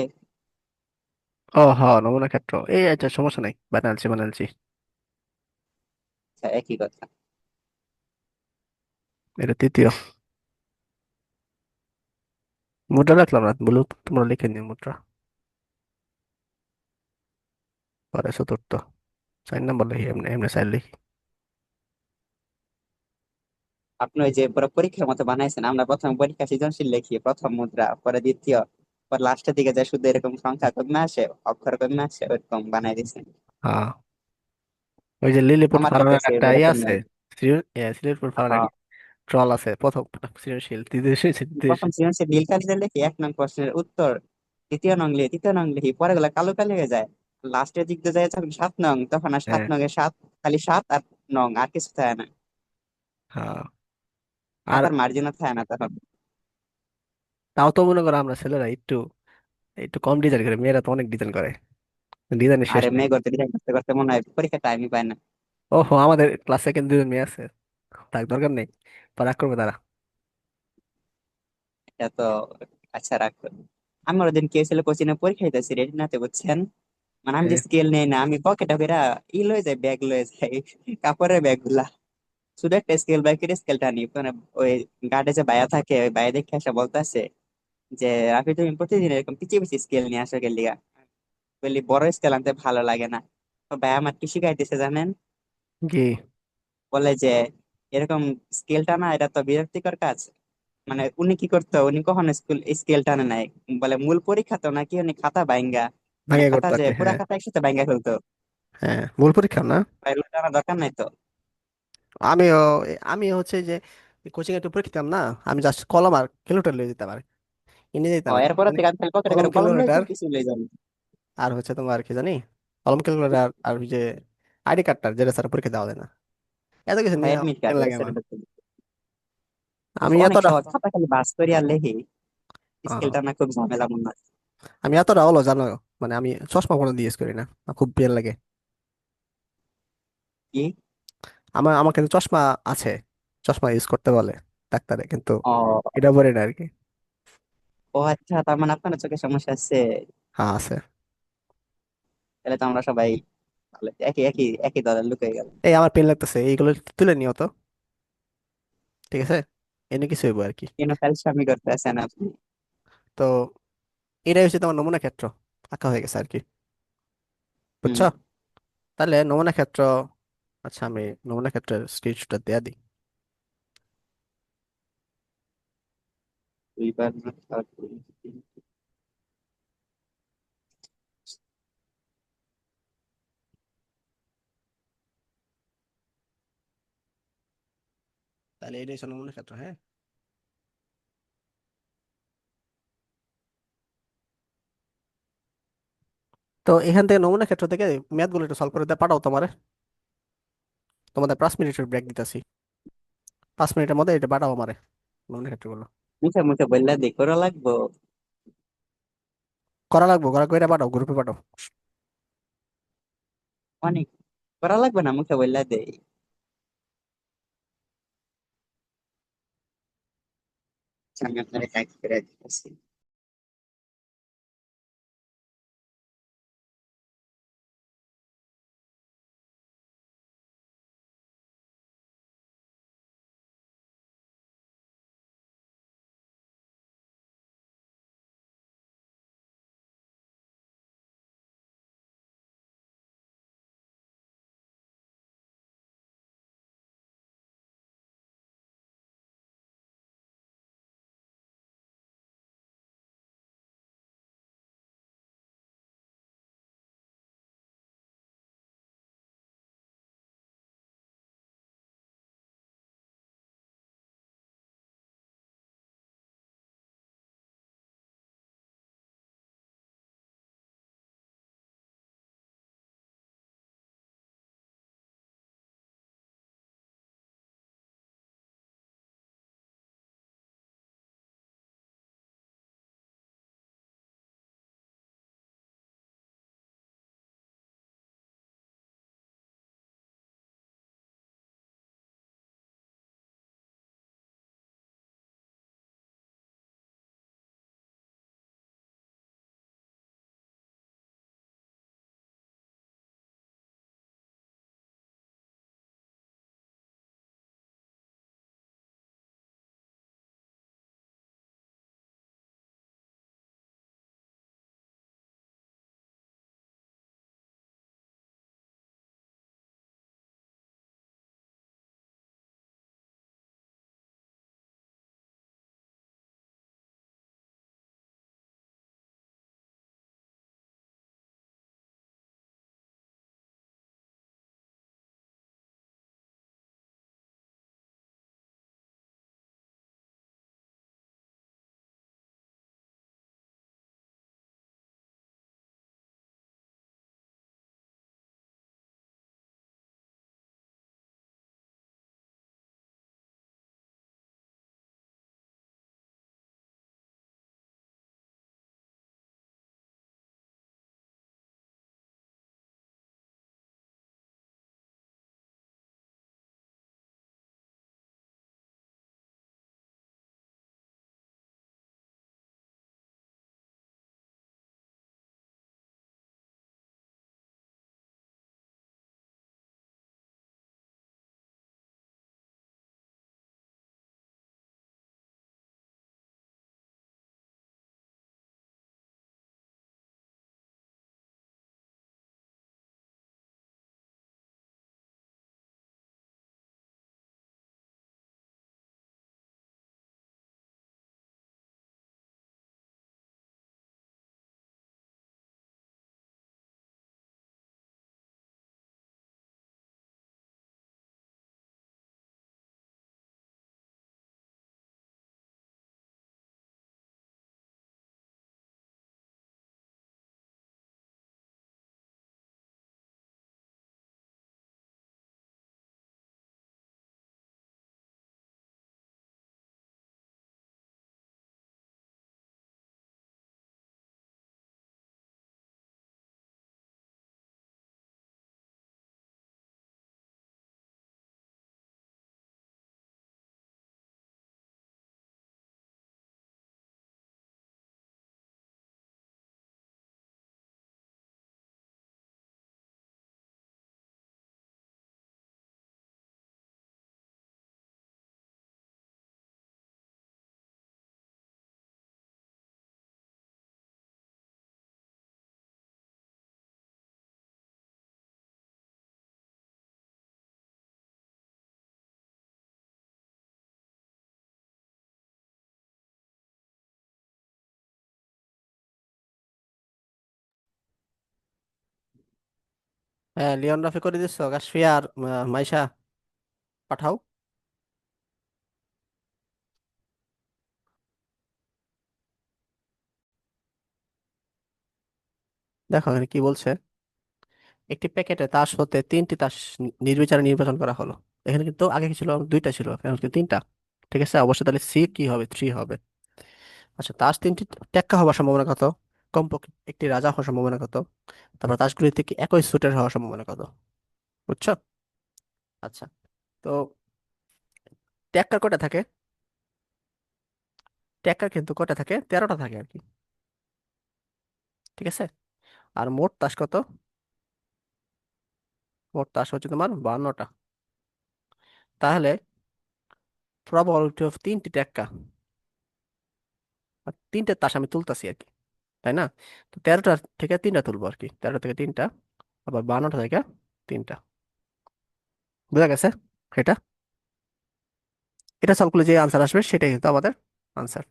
ও হ্যাঁ, নমুনা ক্ষেত্র, এই আচ্ছা সমস্যা নাই, বানালছি বানালছি। আচ্ছা, একই কথা। এটা তৃতীয় মুদ্রা, রাখলাম না বলো, তোমরা লিখে নিও মুদ্রা, পরে চতুর্থ, 4 নম্বর লিখি, এমনি এমনি 4 লিখি। আপনি ওই যে পুরো পরীক্ষার মতো বানাইছেন, আমরা প্রথম পরীক্ষা সৃজনশীল লিখি প্রথম মুদ্রা, পরে দ্বিতীয়, পর লাস্টের দিকে যায় শুধু এরকম সংখ্যা কমে আসে, অক্ষর কমে আসে, ওরকম বানাই দিয়েছেন। হ্যাঁ, ওই যে লিলিপুট আমার ফারানের ক্ষেত্রে একটা ইয়ে এরকম আছে, নাই। সিলেটপুর ফারানের হ্যাঁ, ট্রল আছে, প্রথম সৃজনশীল, তৃতীয় প্রথম সৃজনশীল নীল কালিতে লিখি 1 নং প্রশ্নের উত্তর, তৃতীয় নং লিখি, পরে গুলা কালো কালি হয়ে যায়। লাস্টের দিক দিয়ে যায় যখন 7 নং, তখন আর সাত হ্যাঁ। নং এ সাত, খালি 7 আর নং, আর কিছু থাকে না। হ্যাঁ, আর খাতার মার্জিনও থাকে না তখন। তাও তো মনে করো আমরা ছেলেরা একটু একটু কম ডিজাইন করে, মেয়েরা তো অনেক ডিজাইন করে, ডিজাইনের শেষ আরে নেই। মেয়ে করতে ডিজাইন করতে করতে মনে হয় পরীক্ষা টাইমই পায় না। ওহো, আমাদের ক্লাসে কিন্তু 2 জন মেয়ে আছে, তার দরকার নেই, পরাগ করবে তারা। এটা তো, আচ্ছা রাখো। আমার ওদিন কি হয়েছিল, কোচিং এ পরীক্ষা দিতেছি রেটিনাতে, বুঝছেন? মানে আমি যে হ্যাঁ। স্কেল নেই না, আমি পকেটে করে লয়ে যাই, ব্যাগ লয়ে যাই, কাপড়ের ব্যাগ গুলা, শুধু একটা স্কেল বাইকের স্কেলটা নিই, মানে ওই গার্ডে যে বায়া থাকে, ওই বায়া দেখে আসা বলতেছে যে রাফি তুমি প্রতিদিন এরকম পিছিয়ে পিছিয়ে স্কেল নিয়ে আসো গেল লিগা, বললি বড় স্কেল আনতে ভালো লাগে না। তো ভাই আমার কি শিখাইতেছে জানেন? কি? বলে যে এরকম স্কেলটা না, এটা তো বিরক্তিকর কাজ। মানে উনি কি করতো, উনি কখনো স্কেল টানে নাই, বলে মূল পরীক্ষা তো নাকি উনি খাতা বাইঙ্গা, মানে ভাগে খাতা করতে যে হবে, পুরা হ্যাঁ। খাতা একসাথে বাইঙ্গা ফেলতো। হ্যাঁ, মূল পরীক্ষা না। এগুলো টানার দরকার নাই তো। আমিও আমি হচ্ছে যে কোচিং এ একটু পরীক্ষা দিতাম না, আমি জাস্ট কলম আর ক্যালকুলেটর লিয়ে যেতাম আর এনে ও, যেতাম না, এরপরে মানে থেকে আমি খালি পকেটে কলম করে কলম লই তো ক্যালকুলেটর কিছু লই যান। আর হচ্ছে তোমার কি জানি, কলম ক্যালকুলেটর আর ওই যে আইডি কার্ডটা যেটা স্যার পরীক্ষা দেওয়া যায় না, এত কিছু নিয়ে অ্যাডমিট কেন কার্ড লাগে আমার। স্যার, আমি অনেক এতটা সহজ, খাতা খালি বাস করিয়া লেখি, আহ, স্কেলটা না খুব ঝামেলা মনে হয়। আমি এতটা হলো জানো, মানে আমি চশমা পরে দিয়ে ইউজ করি না, আমার খুব বের লাগে। কি? আমার কিন্তু চশমা আছে, চশমা ইউজ করতে বলে ডাক্তারে, কিন্তু ও এটা বলে না আর কি। ও আচ্ছা, তার মানে আপনার চোখে সমস্যা আছে। হ্যাঁ আছে। তাহলে তো আমরা সবাই ভালো, একই একই একই দলের লোক হয়ে গেল। এই আমার পেন লাগতেছে, এইগুলো তুলে নিও তো, ঠিক আছে, এনে কিছু হইব আর কি। কেন ফ্যালসামি করতে আছেন আপনি? তো এটাই হচ্ছে তোমার নমুনা ক্ষেত্র, আঁকা হয়ে গেছে আর কি, হুম। বুঝছো? তাহলে নমুনা ক্ষেত্র, আচ্ছা আমি নমুনা ক্ষেত্রের স্ক্রিনশটটা দেয়া দিই। দুইবার না, তাহলে এটাই হচ্ছে নমুনা ক্ষেত্র, হ্যাঁ। তো এখান থেকে নমুনা ক্ষেত্র থেকে ম্যাথগুলো একটু সলভ করে দিয়ে পাঠাও তোমারে, তোমাদের 5 মিনিটের ব্রেক দিতেছি, 5 মিনিটের মধ্যে এটা পাঠাও আমারে নমুনা ক্ষেত্রগুলো। মুখে মুখে বললে দি করা লাগবো। করা লাগবো, করা করে পাঠাও, গ্রুপে পাঠাও। অনেক করা লাগবে না, মুখে বললে দেই। আমি আপনার এক করে দিতেছি। হ্যাঁ, লিওন রাফি করে দিচ্ছ, গাছফিয়া আর মাইশা পাঠাও। দেখো এখানে কি বলছে, একটি প্যাকেটে তাস হতে তিনটি তাস নির্বিচারে নির্বাচন করা হলো। এখানে কিন্তু আগে কি ছিল, দুইটা ছিল, এখন কিন্তু তিনটা। ঠিক আছে, অবশ্যই তাহলে সি কি হবে, থ্রি হবে। আচ্ছা, তাস তিনটি টেক্কা হওয়ার সম্ভাবনা কত? কমপক্ষে একটি রাজা হওয়ার সম্ভাবনা কত? তারপর তাসগুলিতে কি একই সুটের হওয়ার সম্ভাবনা কত? বুঝছো? আচ্ছা, তো টেক্কার কয়টা থাকে? টেক্কার কিন্তু কয়টা থাকে, 13টা থাকে আর কি। ঠিক আছে, আর মোট তাস কত? মোট তাস হচ্ছে তোমার 52টা। তাহলে প্রবাবিলিটি অফ তিনটি টেক্কা আর তিনটে তাস আমি তুলতাছি আর কি, তাই না? তো 13টা থেকে তিনটা তুলবো আর কি, 13টা থেকে তিনটা, আবার 52টা থেকে তিনটা। বুঝা গেছে এটা? এটা সলভ করলে যে আনসার আসবে সেটাই কিন্তু আমাদের আনসার,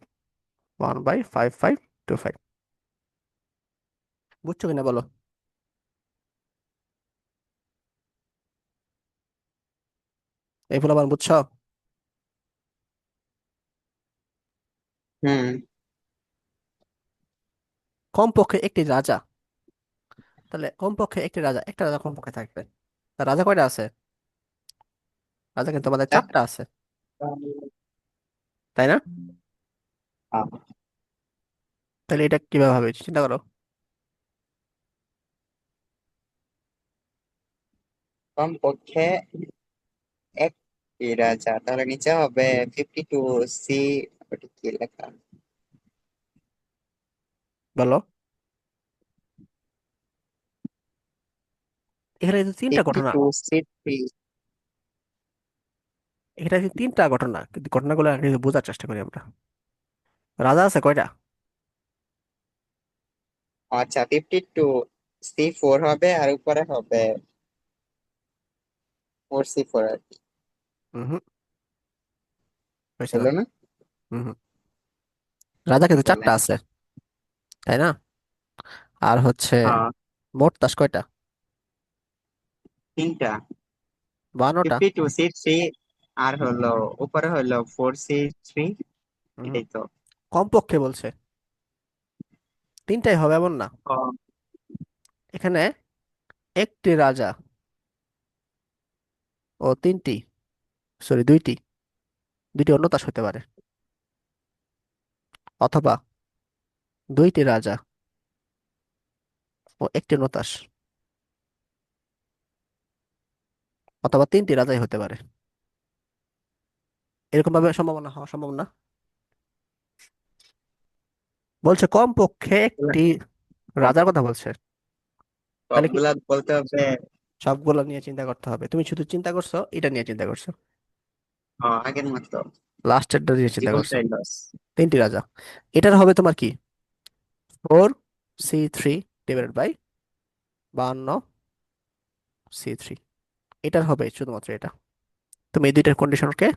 1/5525। বুঝছো কিনা বলো? এইগুলো আবার বুঝছো? হুম। কমপক্ষে একটি রাজা, তাহলে কমপক্ষে একটি রাজা, একটা রাজা কমপক্ষে থাকবে। তা রাজা কয়টা আছে? রাজা কিন্তু আমাদের তা 4টা আছে, তাই না? তাহলে এটা কিভাবে হবে চিন্তা করো। কমপক্ষে একটি রাজা, তাহলে নিচে হবে 52 সি। ওটা কি লেখা? বলো, এখানে কিন্তু তিনটা ফিফটি ঘটনা, টু সি 3। এখানে কিন্তু তিনটা ঘটনা, কিন্তু ঘটনাগুলো আগে বোঝার চেষ্টা করি আমরা। রাজা আছে কয়টা? আচ্ছা, 52 সি 4 হবে, আর উপরে হবে 4 সি 4 আর কি। হুম, হয়েছে না? হলো না? হুম। রাজা কিন্তু বলে 4টা আছে, তাই না? আর হচ্ছে হ্যাঁ, মোট তাস কয়টা? তিনটা। 52টা। 52 সি 3, আর হলো উপরে হলো 4 সি 3। হুম, এটাই তো। কমপক্ষে বলছে, তিনটাই হবে এমন না। ও, এখানে একটি রাজা ও তিনটি, সরি দুইটি, দুইটি অন্য তাস হতে পারে, অথবা দুইটি রাজা ও একটি অন্য তাস, অথবা তিনটি রাজাই হতে পারে। এরকম ভাবে সম্ভাবনা হওয়া সম্ভব না। বলছে কমপক্ষে একটি রাজার কথা বলছে। তাহলে কি সবগুলা বলতে হবে। সবগুলো নিয়ে চিন্তা করতে হবে? তুমি শুধু চিন্তা করছো, এটা নিয়ে চিন্তা করছো, আগের মতো। লাস্টেরটা নিয়ে চিন্তা করছো। জীবনটাই লস। তিনটি রাজা, এটার হবে তোমার কি, 4 C 3 ডিভাইডেড বাই 52 C 3। এটার হবে শুধুমাত্র এটা। তুমি এই দুইটার কন্ডিশনকে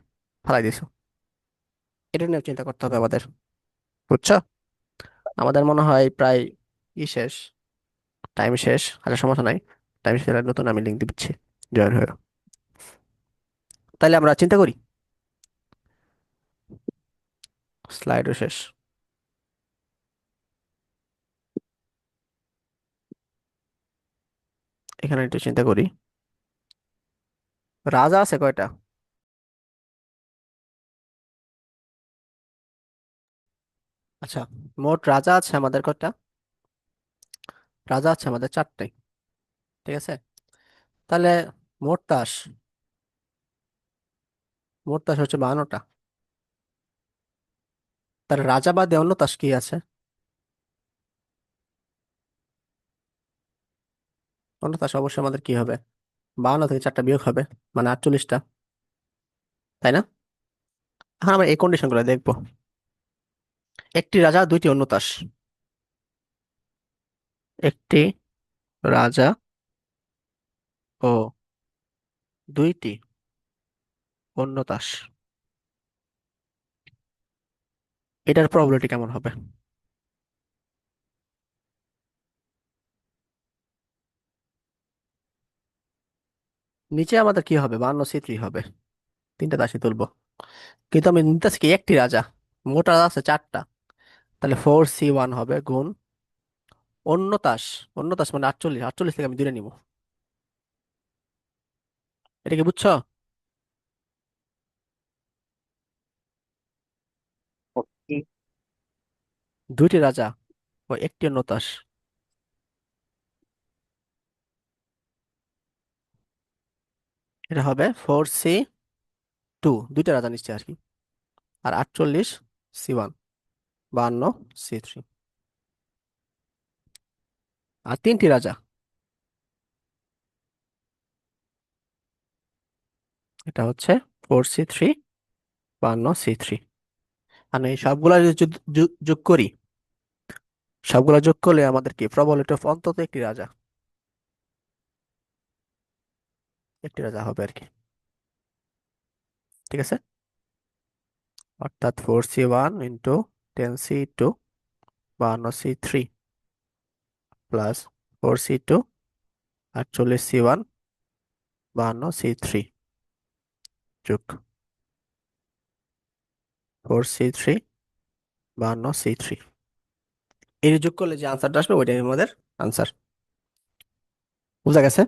ফালাই দিছো, এটা নিয়ে চিন্তা করতে হবে আমাদের। বুঝছো? আমাদের মনে হয় প্রায় শেষ, টাইম শেষ। আচ্ছা, সমস্যা নাই, টাইম শেষ হলে নতুন আমি লিঙ্ক দিচ্ছি, জয়েন হয়ে। তাইলে আমরা চিন্তা করি, স্লাইডও শেষ। এখানে একটু চিন্তা করি, রাজা আছে কয়টা? আচ্ছা, মোট রাজা আছে আমাদের কয়টা? রাজা আছে আমাদের 4টে। ঠিক আছে, তাহলে মোট তাস, মোট তাস হচ্ছে 52টা। তাহলে রাজা বাদে অন্য তাস কি আছে? অন্য তাস অবশ্যই আমাদের কি হবে, 52 থেকে 4টা বিয়োগ হবে, মানে 48টা, তাই না? এখন আমরা এই কন্ডিশন গুলো দেখবো, একটি রাজা দুইটি অন্য তাস, একটি রাজা ও দুইটি অন্য তাস, এটার প্রবাবিলিটি কেমন হবে? নিচে আমাদের কি হবে? 52C3 হবে। তিনটা রাশি তুলবো, কিন্তু আমি নিতেছি কি একটি রাজা, মোট রাজা আছে চারটা। তাহলে 4C1 হবে গুণ অন্য তাস। অন্য তাস মানে 48, 48 থেকে আমি দূরে নিব। এটা কি বুঝছো? ওকে। দুইটি রাজা ও একটি অন্য তাস। এটা হবে 4C2, দুইটা রাজা নিশ্চয় আর কি। আর 48C1, 52C3, আর তিনটি রাজা। এটা হচ্ছে 4C3, 52C3। আর এই সবগুলা যদি যোগ করি, সবগুলা যোগ করলে আমাদের কি প্রবাবিলিটি অফ অন্তত একটি রাজা, একটি রাজা হবে আর কি। ঠিক আছে, অর্থাৎ 4C1 into 10C2 52C3 plus 4C2 48C1 52C3 যোগ 4C3 52C3, এই যোগ করলে যে আনসারটা আসবে ওইটাই আমাদের আনসার। বুঝা গেছে?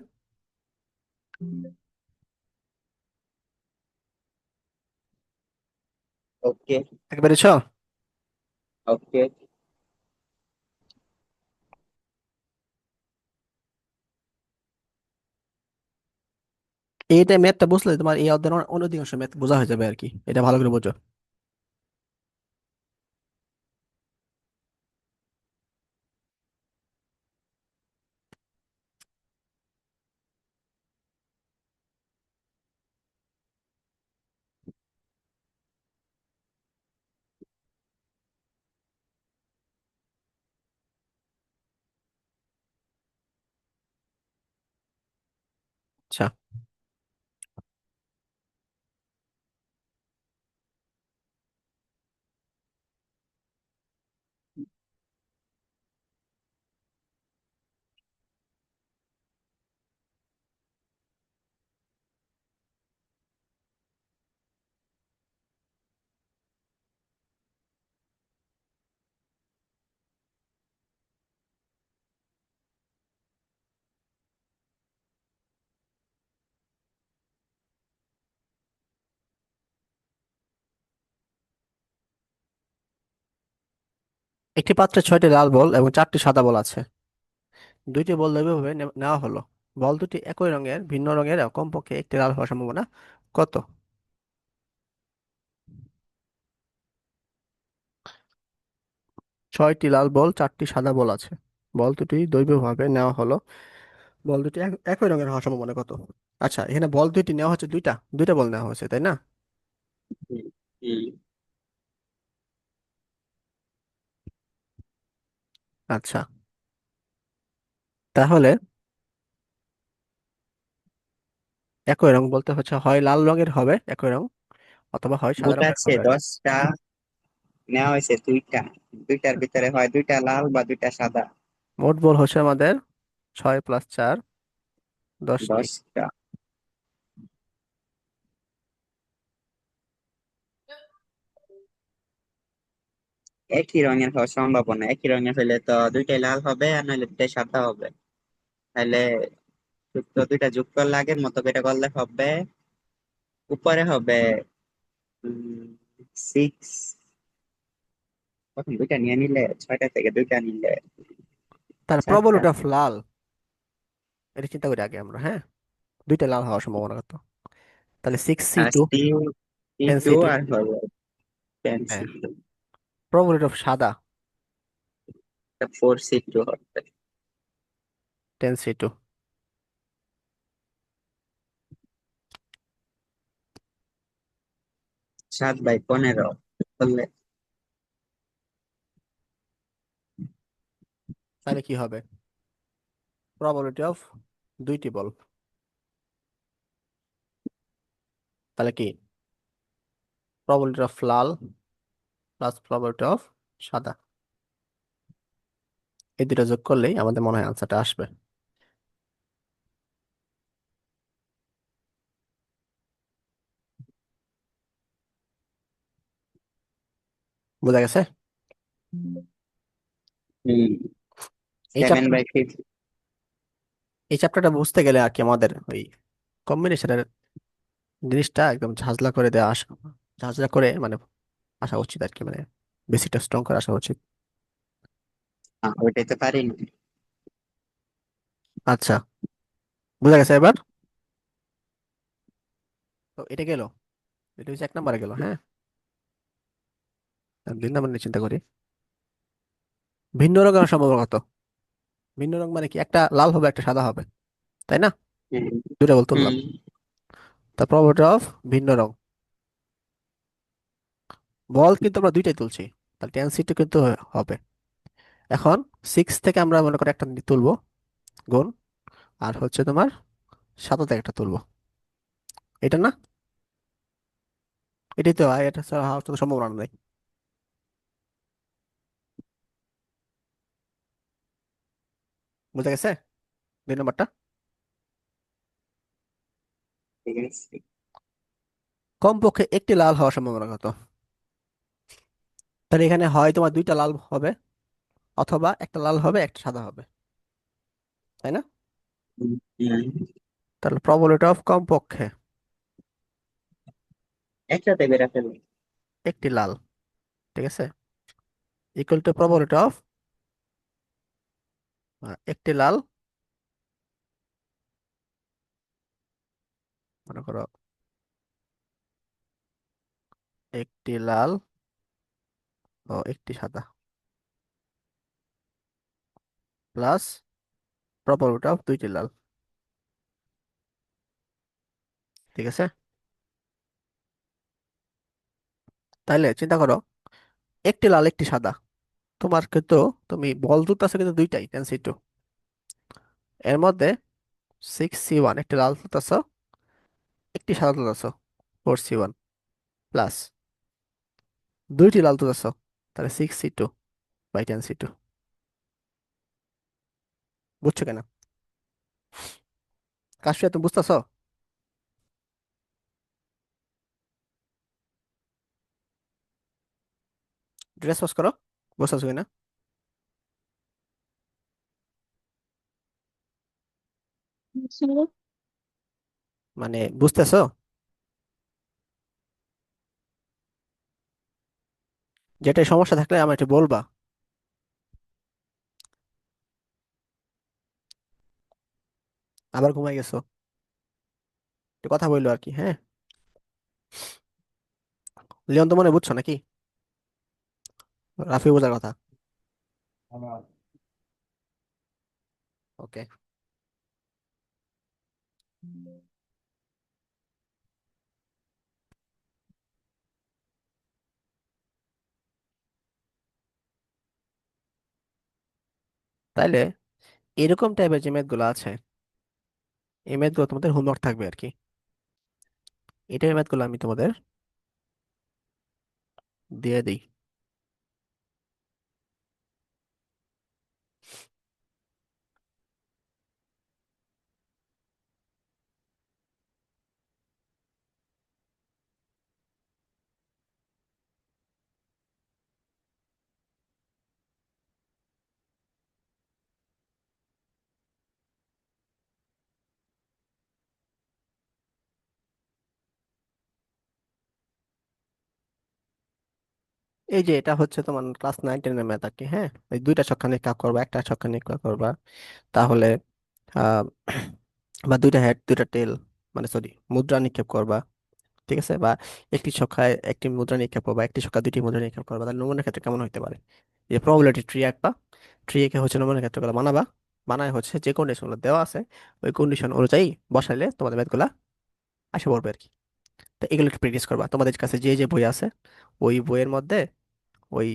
ওকে। বুঝতে পেরেছ? ওকে। এইটা ম্যাথটা বুঝলে তোমার এই অধ্যায়ের অধিকাংশ ম্যাথ বোঝা হয়ে যাবে আর কি, এটা ভালো করে বোঝো। আচ্ছা, একটি পাত্রে 6টি লাল বল এবং 4টি সাদা বল আছে। দুইটি বল দৈর্ঘ্যভাবে নেওয়া হলো। বল দুটি একই রঙের, ভিন্ন রঙের কমপক্ষে একটি লাল হওয়ার সম্ভাবনা কত? 6টি লাল বল, 4টি সাদা বল আছে। বল দুটি দৈর্ঘ্যভাবে নেওয়া হলো। বল দুটি একই রঙের হওয়ার সম্ভাবনা কত? আচ্ছা, এখানে বল দুইটি নেওয়া হচ্ছে, দুইটা দুইটা বল নেওয়া হয়েছে, তাই না? হুম, হুম। আচ্ছা, তাহলে একই রং বলতে হচ্ছে হয় লাল রঙের হবে একই রং, অথবা হয় সাদা মোট রঙের আছে হবে আর কি। 10টা, নেওয়া হয়েছে দুইটা। দুইটার ভিতরে হয় দুইটা লাল বা দুইটা সাদা। মোট বল হচ্ছে আমাদের 6 + 4, 10টি। 10টা। একই রঙের হওয়ার সম্ভাবনা, একই রঙের হলে তো দুইটাই লাল হবে আর নাহলে দুইটাই সাদা হবে। তাহলে যুক্ত দুইটা যোগ করলে আগের মতো করে করলে হবে, উপরে হবে 6। তখন দুইটা নিয়ে নিলে, 6টা থেকে দুইটা নিলে তার 4টা। প্রবলতা অফ লাল, এটা চিন্তা করি আগে আমরা, হ্যাঁ। দুইটা লাল হওয়ার সম্ভাবনা কত? তাহলে সিক্স সি আর two C, C ten C two two আর হবে হ্যাঁ, 10C2। প্রবলতা অফ সাদা 4C2 হবে। 10C2। 7/15 করলে তাহলে কি হবে? প্রবাবিলিটি অফ দুইটি বল, তাহলে কি probability of Lal plus probability of সাদা, এই দুটো যোগ করলেই আমাদের মনে হয় আনসারটা আসবে। বোঝা গেছে? হুম। এই 7/5। চ্যাপ্টারটা বুঝতে গেলে আর কি আমাদের ওই কম্বিনেশনের জিনিসটা একদম ঝাঁঝলা করে দেওয়া আসা, ঝাঁঝলা করে মানে আসা উচিত আর কি, মানে বেসিকটা স্ট্রং করে আসা উচিত। ওইটাই তো পারিনি। আচ্ছা, বোঝা গেছে এবার? তো এটা গেল, এটা হচ্ছে 1 নম্বরে গেল, হ্যাঁ। আর 2 নম্বর নিয়ে চিন্তা করি। ভিন্ন রঙের সম্ভাবনা কত? ভিন্ন রং মানে কি, একটা লাল হবে একটা সাদা হবে, তাই না? হুম। দুটা বল তুললাম। হুম। তার প্রবর্টি অফ ভিন্ন রং, বল কিন্তু আমরা দুইটাই তুলছি, তাহলে টেন্সিটি কিন্তু হবে। এখন 6 থেকে আমরা মনে করি একটা তুলবো গুণ, আর হচ্ছে তোমার 7 থেকে একটা তুলবো, এটা না? এটাই তো হয়, এটা ছাড়া হওয়ার তো সম্ভাবনা নেই। বুঝা গেছে 2 নম্বরটা? ঠিক আছে। কমপক্ষে একটি লাল হওয়ার সম্ভাবনা কত? তাহলে এখানে হয় তোমার দুইটা লাল হবে, অথবা একটা লাল হবে একটা সাদা হবে, তাই না? হুম। হুম। তাহলে প্রবাবিলিটি অফ কমপক্ষে একসাথে বেড়া ফেলবো। একটি লাল, ঠিক আছে, ইকুয়াল টু প্রবাবিলিটি অফ একটি লাল, মনে করো একটি লাল ও একটি সাদা, প্লাস প্রবাবিলিটি অফ দুইটি লাল, ঠিক আছে। তাইলে চিন্তা করো, একটি লাল একটি সাদা, তোমার কিন্তু তুমি বল তুলতেছো কিন্তু দুইটাই 10C2, এর মধ্যে 6C1 একটি লাল তুলতেছো, একটি সাদা তুলতেছো 4C1, প্লাস দুইটি লাল তুলতেছো, তাহলে 6C2/10C2। বুঝছো কেনা? কাজটা তুমি বুঝতেছো? রেসপন্স করো, বুঝতেছো কিনা? আসলে মানে বুঝতেছো? যেটা সমস্যা থাকলে আমার একটু বলবা। আবার ঘুমাই গেছো, একটু কথা বললো আর কি, হ্যাঁ। লিওন তো মনে বুঝছো নাকি? রাফি বোঝার কথা। ওকে। তাইলে এরকম টাইপের যে ম্যাথগুলো আছে, এই ম্যাথগুলো তোমাদের হোমওয়ার্ক থাকবে আর কি। এটাই ম্যাথগুলো আমি তোমাদের দিয়ে দিই। এই যে এটা হচ্ছে তোমার ক্লাস 9-10 এর ম্যাথ আর কি, হ্যাঁ। এই দুইটা ছক্কা নিক্ষেপ করবা, একটা ছক্কা নিক্ষেপ করবা, তাহলে আহ বা দুইটা হেড দুইটা টেল, মানে সরি মুদ্রা নিক্ষেপ করবা, ঠিক আছে, বা একটি ছক্কায় একটি মুদ্রা নিক্ষেপ করবা, একটি ছক্কা দুইটি মুদ্রা নিক্ষেপ করবা, তাহলে নমুনার ক্ষেত্রে কেমন হতে পারে? এই প্রবাবিলিটি ট্রি আঁকবা, ট্রি এঁকে হচ্ছে নমুনার ক্ষেত্রগুলো বানাবা, বানায় হচ্ছে যে কন্ডিশনগুলো দেওয়া আছে ওই কন্ডিশন অনুযায়ী বসাইলে তোমাদের ম্যাথগুলা আসে পড়বে আর কি। তো এগুলো একটু প্র্যাকটিস করবা, তোমাদের কাছে যে যে বই আছে ওই বইয়ের মধ্যে ওই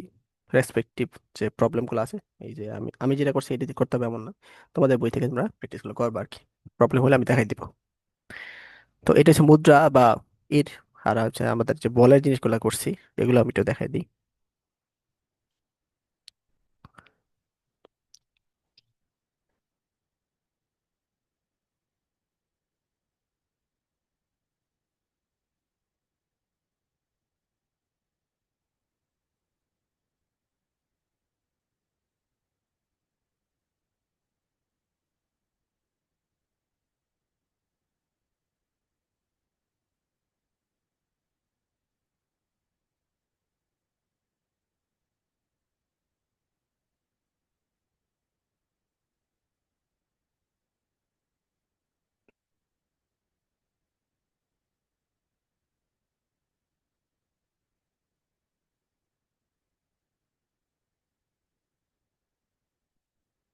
রেসপেক্টিভ যে প্রবলেমগুলো আছে, এই যে আমি আমি যেটা করছি এটা দিয়ে করতে হবে এমন না, তোমাদের বই থেকে তোমরা প্র্যাকটিসগুলো করবা আর কি। প্রবলেম হলে আমি দেখাই দিব। তো এটা হচ্ছে মুদ্রা বা এর, আর হচ্ছে আমাদের যে বলের জিনিসগুলো করছি এগুলো আমি একটু দেখাই দিই।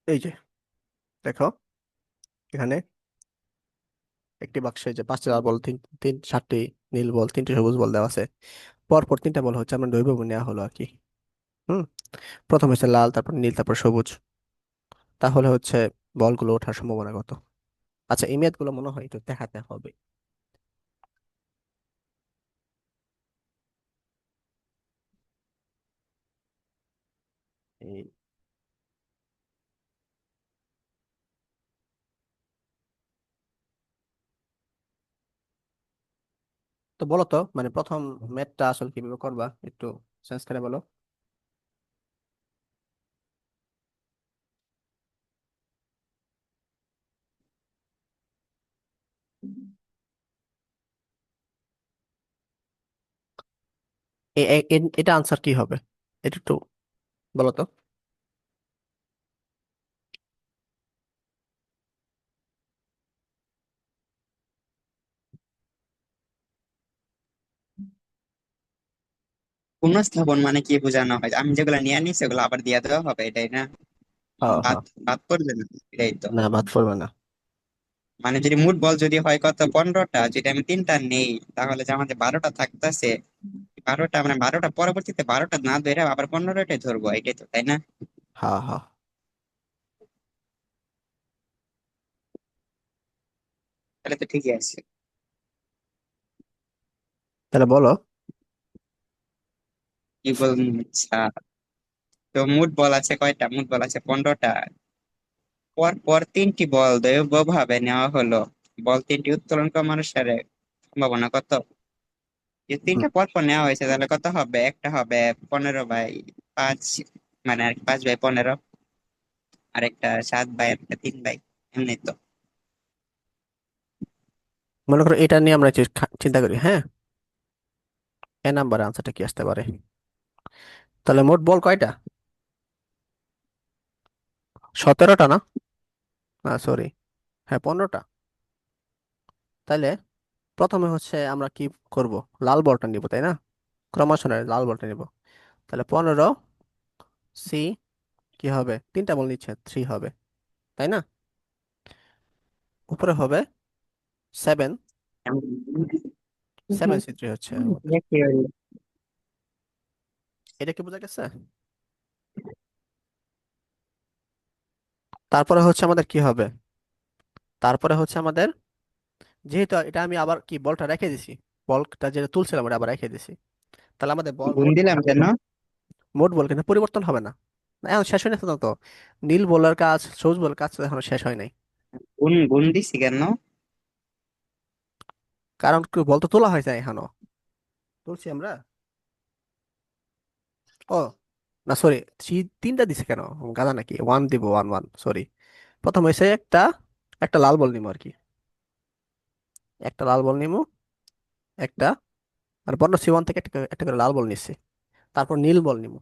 এই যে দেখো এখানে একটি বাক্সে যে পাঁচটি লাল বল, তিন তিন সাতটি নীল বল, তিনটি সবুজ বল দেওয়া আছে। পরপর তিনটা বল হচ্ছে আমরা দৈর্ঘ্য নেওয়া হলো আর কি। হুম। প্রথম হচ্ছে লাল, তারপর নীল, তারপর সবুজ। তাহলে হচ্ছে বলগুলো ওঠার সম্ভাবনা কত? আচ্ছা, এই ম্যাথ গুলো মনে হয় একটু দেখাতে হবে। এই তো বলো তো, মানে প্রথম ম্যাথটা আসলে কিভাবে করবা একটু চেঞ্জ করে বলো। এটা আনসার কি হবে? এটা একটু বলো তো। পুনঃস্থাপন মানে কি বোঝানো হয়? আমি যেগুলো নিয়ে আনি সেগুলো আবার দিয়ে দেওয়া হবে, এটাই না? হ্যাঁ বাদ হ্যাঁ। বাদ করবে না, এটাই তো। না, বাদ পড়বে না। মানে যদি মুট বল যদি হয় কত 15টা, যদি আমি 3টা নেই, তাহলে যে আমাদের 12টা থাকতেছে। 12টা মানে 12টা পরবর্তীতে 12টা না ধরে আবার 15টাই ধরবো, এটাই তো, তাই না? হ্যাঁ হ্যাঁ। তাহলে তো ঠিকই আছে। তাহলে বলো। কি বল? আচ্ছা, তো মুট বল আছে কয়টা? মুট বল আছে 15টা। পর পর 3টি বল দৈর্ঘ্য ভাবে নেওয়া হলো। বল 3টি উত্তোলন ক্রমানুসারে সম্ভাবনা কত? যে হুম, 3টা পর পর নেওয়া হয়েছে তাহলে কত হবে? একটা হবে 15/5, মানে আর 5/15। আর একটা 7/, একটা 3/, এমনি তো। মনে করো এটা নিয়ে আমরা একটু চিন্তা করি, হ্যাঁ। এ নাম্বারের আনসারটা কি আসতে পারে? তাহলে মোট বল কয়টা? 17টা না? না সরি, হ্যাঁ 15টা। তাহলে প্রথমে হচ্ছে আমরা কি করব? লাল বলটা নিব, তাই না? ক্রমান্বয়ে লাল বলটা নিব। তাহলে 15 সি কি হবে? তিনটা বল নিচ্ছে, 3 হবে, তাই না? উপরে হবে 7, 7 সি 3 হচ্ছে আমাদের। এটা কি বোঝা গেছে? তারপরে হচ্ছে আমাদের কি হবে? তারপরে হচ্ছে আমাদের, যেহেতু এটা আমি আবার কি বলটা রেখে দিছি, বলটা যেটা তুলছিলাম ওটা আবার রেখে দিছি, তাহলে আমাদের বল গুণ মোট বল দিলাম কত কেন? হবে? মোট বল কিন্তু পরিবর্তন হবে না। না, এখন শেষ হয়নি তো। নীল বলের কাজ, সবুজ বলের কাজ তো এখনো শেষ হয় নাই। গুণ গুণ দিছি কেন? কারণ কি, বল তো তোলা হয়েছে এখনো। তুলছি আমরা। ও না সরি, তিনটা দিছে কেন? গাদা নাকি, ওয়ান দিব, ওয়ান ওয়ান, সরি। প্রথম হয়েছে একটা, একটা লাল বল নিবো আর কি। একটা লাল বল নিবো, একটা, আর বর্ণ সি 1 থেকে একটা একটা করে লাল বল নিচ্ছি। তারপর নীল বল নিবো।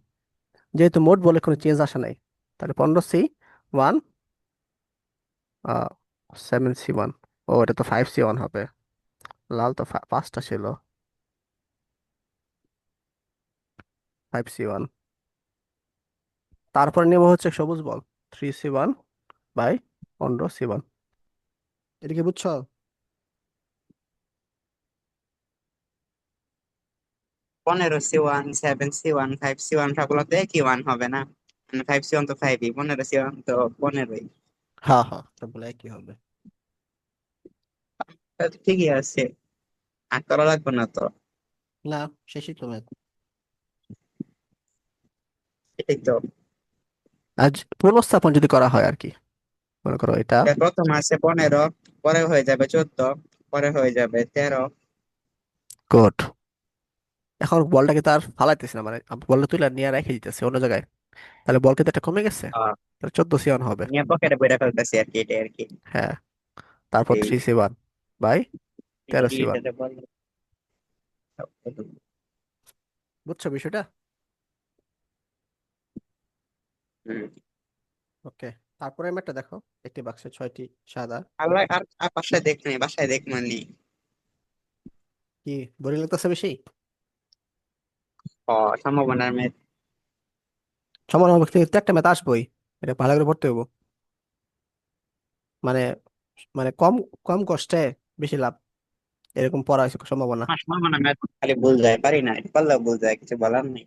যেহেতু মোট বলে কোনো চেঞ্জ আসে নাই, তাহলে 15 সি 1, 7 সি 1। ও, এটা তো 5 সি 1 হবে। লাল তো পাঁচটা ছিল। 5 সি 1। তারপর নেবো হচ্ছে সবুজ বল, 3 সি 1/15 সি 1। এটা কি বুঝছো? 15 সি 1, 7 সি 1, 5 সি 1 সবগুলোতে কি 1 হবে না? মানে 5 সি 1 তো 5ই, 15 সি 1 তো 15ই। হ্যাঁ হ্যাঁ, সবগুলো একই হবে। তাহলে তো ঠিকই আছে, আর করা লাগবে না তো। না, শেষই তো ম্যাথ। এটাই তো। আজ পুনঃস্থাপন যদি করা হয় আর কি, মনে করো এটা। প্রথম আছে 15, পরে হয়ে যাবে 14, পরে হয়ে যাবে 13। গুড। এখন বলটাকে তার ফালাইতেছি না, মানে বলটা তুলে নিয়ে রেখে দিতেছে অন্য জায়গায়। তাহলে বল কিন্তু একটা কমে গেছে। আহ, তাহলে 14 সি 1 হবে। নিয়ে পকেটে বইরা ফেলতেছি আর কি, এটাই আর কি। হ্যাঁ। তারপর এই 3 সি 1/13 সি 1। এটাতে বল। বুঝছো বিষয়টা? হুম। ওকে। তারপরে ম্যাটটা দেখো, একটি বাক্সে 6টি সাদা। আল্লাহ, আর বাসায় দেখনি, বাসায় দেখমানি। কি বোরিং লাগতেছে বেশি? ও, সম্ভাবনার মেয়ে। সমান হবে কিন্তু একটা ম্যাথ আসবোই, এটা ভালো করে পড়তে হবো। মানে মানে কম কম কষ্টে বেশি লাভ, এরকম পড়ার সম্ভাবনা। আমার সম্ভাবনা ম্যাথ খালি ভুল যায়, পারি না, এটা পারলেও ভুল যায়, কিছু বলার নেই।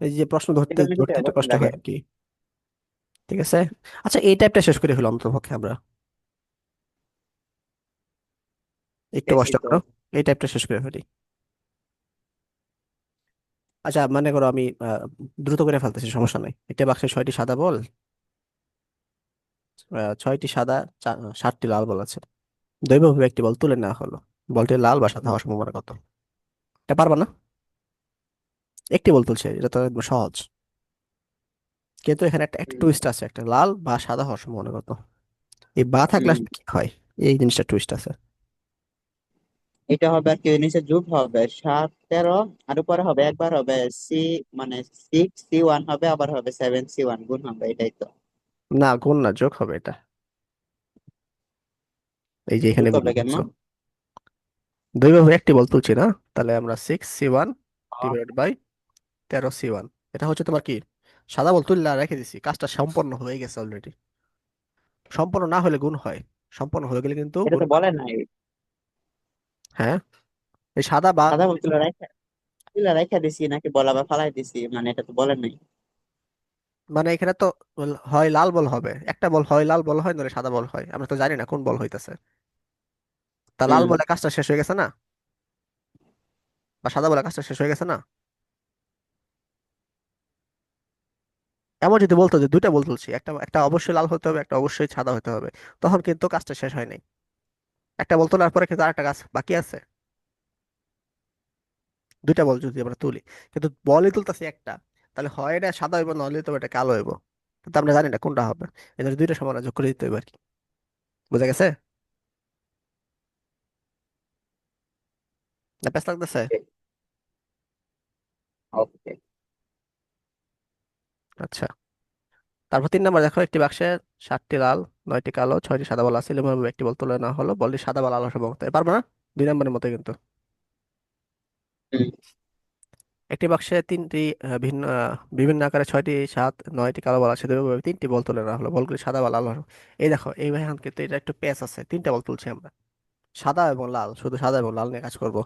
এই যে প্রশ্ন ধরতে এটা এমনি ধরতে একটু কঠিন কষ্ট লাগে। হয় আর কি। ঠিক আছে। আচ্ছা এই টাইপটা শেষ করে হলো অন্ততপক্ষে আমরা, একটু বেশি কষ্ট তো। করো, এই টাইপটা শেষ করে ফেলি। আচ্ছা মনে করো আমি দ্রুত করে ফেলতেছি, সমস্যা নাই। একটা বাক্সে 6টি সাদা বল, 6টি সাদা, 7টি লাল বল আছে। দৈবভাবে একটি বল তুলে নেওয়া হলো, বলটি লাল বা সাদা হওয়ার সম্ভাবনা কত? এটা পারবা না? একটি বল তুলছে, এটা তো একদম সহজ। কিন্তু এখানে একটা একটা হুম। টুইস্ট আছে, একটা লাল বা সাদা হওয়ার সম্ভাবনা কত। এই বা থাকলে হুম। আসলে কি হয়, এই জিনিসটা টুইস্ট আছে। এটা হবে আর কি, নিচে যোগ হবে 7 13, আর উপরে হবে একবার হবে সি, মানে 6 C1 হবে, আবার হবে 7 C1 গুণ হবে, এটাই তো। না গুণ না, যোগ হবে এটা। এই যে যোগ এখানে গুণ হবে কেন? করছো, দৈবভাবে একটি বল তুলছি না, তাহলে আমরা 6 C1 ডিভাইডেড বাই 13 C1। এটা হচ্ছে তোমার কি, সাদা বল তুললে আর রেখে দিছি, কাজটা সম্পন্ন হয়ে গেছে অলরেডি। সম্পন্ন না হলে গুণ হয়, সম্পন্ন হয়ে গেলে কিন্তু এটা গুণ তো হয় বলে না। নাই। হ্যাঁ, এই সাদা বা, সাদা বল তুলে রাখা দিছি নাকি বলা বা ফালাই দিছি, মানে এটা তো বলে নাই। মানে এখানে তো হয় লাল বল হবে, একটা বল হয় লাল বল হয়, নলে সাদা বল হয়, আমরা তো জানি না কোন বল হইতেছে। তা লাল হুম। বলে কাজটা শেষ হয়ে গেছে না, বা সাদা বলে কাজটা শেষ হয়ে গেছে না। এমন যদি বলতো যে দুইটা বল তুলছি, একটা একটা অবশ্যই লাল হতে হবে, একটা অবশ্যই সাদা হতে হবে, তখন কিন্তু কাজটা শেষ হয় নাই। একটা বল তোলার পরে কিন্তু আরেকটা কাজ বাকি আছে। দুইটা বল যদি আমরা তুলি, কিন্তু বলই তুলতেছি একটা, তাহলে হয় এটা সাদা হইব, নাহলে তো এটা কালো হইব। কিন্তু আমরা জানি না কোনটা হবে, এই জন্য দুইটা সমান যোগ করে দিতে হবে আর কি। বুঝা গেছে? না প্যাচ লাগতেছে? ওকে। আচ্ছা, তারপর 3 নম্বর দেখো, একটি বাক্সে 7টি লাল, 9টি কালো, 6টি সাদা বল আছে। এরকমভাবে একটি বল তুলে না হলো, বলটি সাদা বা লাল হওয়ার সম্ভাবনা কত? পারবে না? 2 নম্বরের মতো কিন্তু। হুম। একটি বাক্সে বিভিন্ন আকারে 6টি 7 9টি কালো বল আছে। দুইভাবে 3টি বল তুলে নেওয়া হলো, বলগুলি সাদা বা লাল হলো। এই দেখো এই ভাই কিন্তু এটা একটু প্যাচ আছে, 3টা বল তুলছি আমরা, সাদা এবং লাল, শুধু সাদা এবং লাল নিয়ে কাজ করব।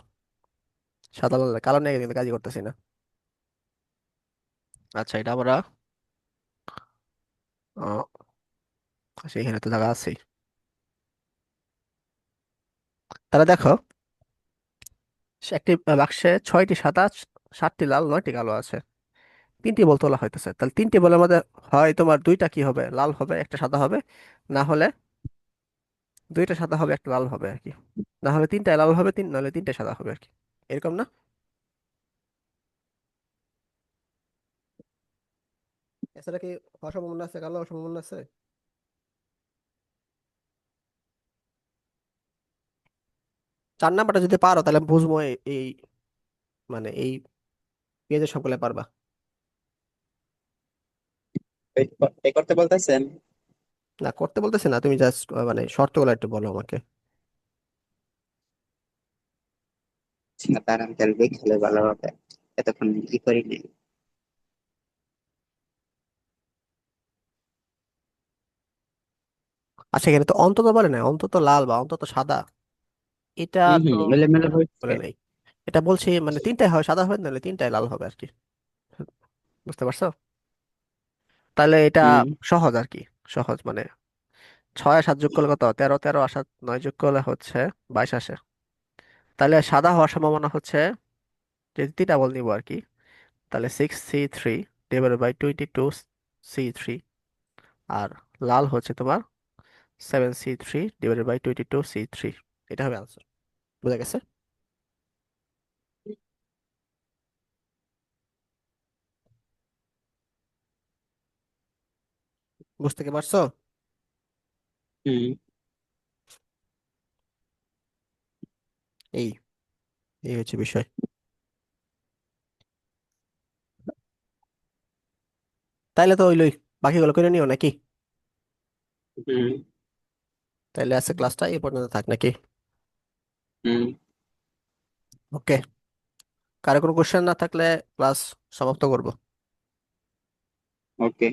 সাদা লাল কালো নিয়ে কিন্তু কাজই করতেছি না। আচ্ছা এটা আমরা আহ, সেখানে তো জায়গা আছে। তাহলে দেখো, একটি বাক্সে 6টি সাদা, 7টি লাল, 9টি কালো আছে। 3টি বল তোলা হইতেছে, তাহলে 3টি বলের মধ্যে হয় তোমার দুইটা কি হবে, লাল হবে, একটা সাদা হবে। না হলে দুইটা সাদা হবে, একটা লাল হবে আর কি। না হলে 3টায় লাল হবে, নাহলে 3টায় সাদা হবে আর কি। এরকম না? এছাড়া কি হওয়ার সম্ভাবনা আছে, কালো হওয়ার সম্ভাবনা আছে? 4 নাম্বারটা যদি পারো তাহলে বুঝবো এই মানে এই পেজের সকলে পারবা। এই করতে বলতেছেন? না করতে বলতেছি না, তুমি জাস্ট মানে শর্তগুলো একটু বলো আমাকে। তার আমি তাহলে দেখলে ভালো হবে, এতক্ষণ কি করি নাই। আচ্ছা এখানে তো অন্তত বলে না, অন্তত লাল বা অন্তত সাদা, এটা হম তো হম, এলোমেলো হচ্ছে। বলে নাই। এটা বলছি মানে 3টায় হয় সাদা হবে, নাহলে 3টায় লাল হবে আর কি। বুঝতে পারছো? তাহলে এটা হম। সহজ আর কি, সহজ মানে 6 আর 7 যোগ করলে কত, 13, 13 আর 7 9 যোগ করলে হচ্ছে 22 আসে। তাহলে সাদা হওয়ার সম্ভাবনা হচ্ছে, যদি 3টা বল নিবো আর কি, তাহলে 6 C3 ডিভাইডেড বাই 22 C3। আর লাল হচ্ছে তোমার 7 C3 ডিভাইডেড বাই 22 C3। এটা হবে আনসার। বুঝা গেছে? বুঝতে কি পারছো? হম। এই এই হচ্ছে বিষয়। তাইলে তো ওইলই, বাকিগুলো করে নিও নাকি? হম। তাইলে আজকে ক্লাসটা এই পর্যন্ত থাক নাকি? হম। ওকে, কারো কোনো কোশ্চেন না থাকলে ক্লাস সমাপ্ত করব। ওকে।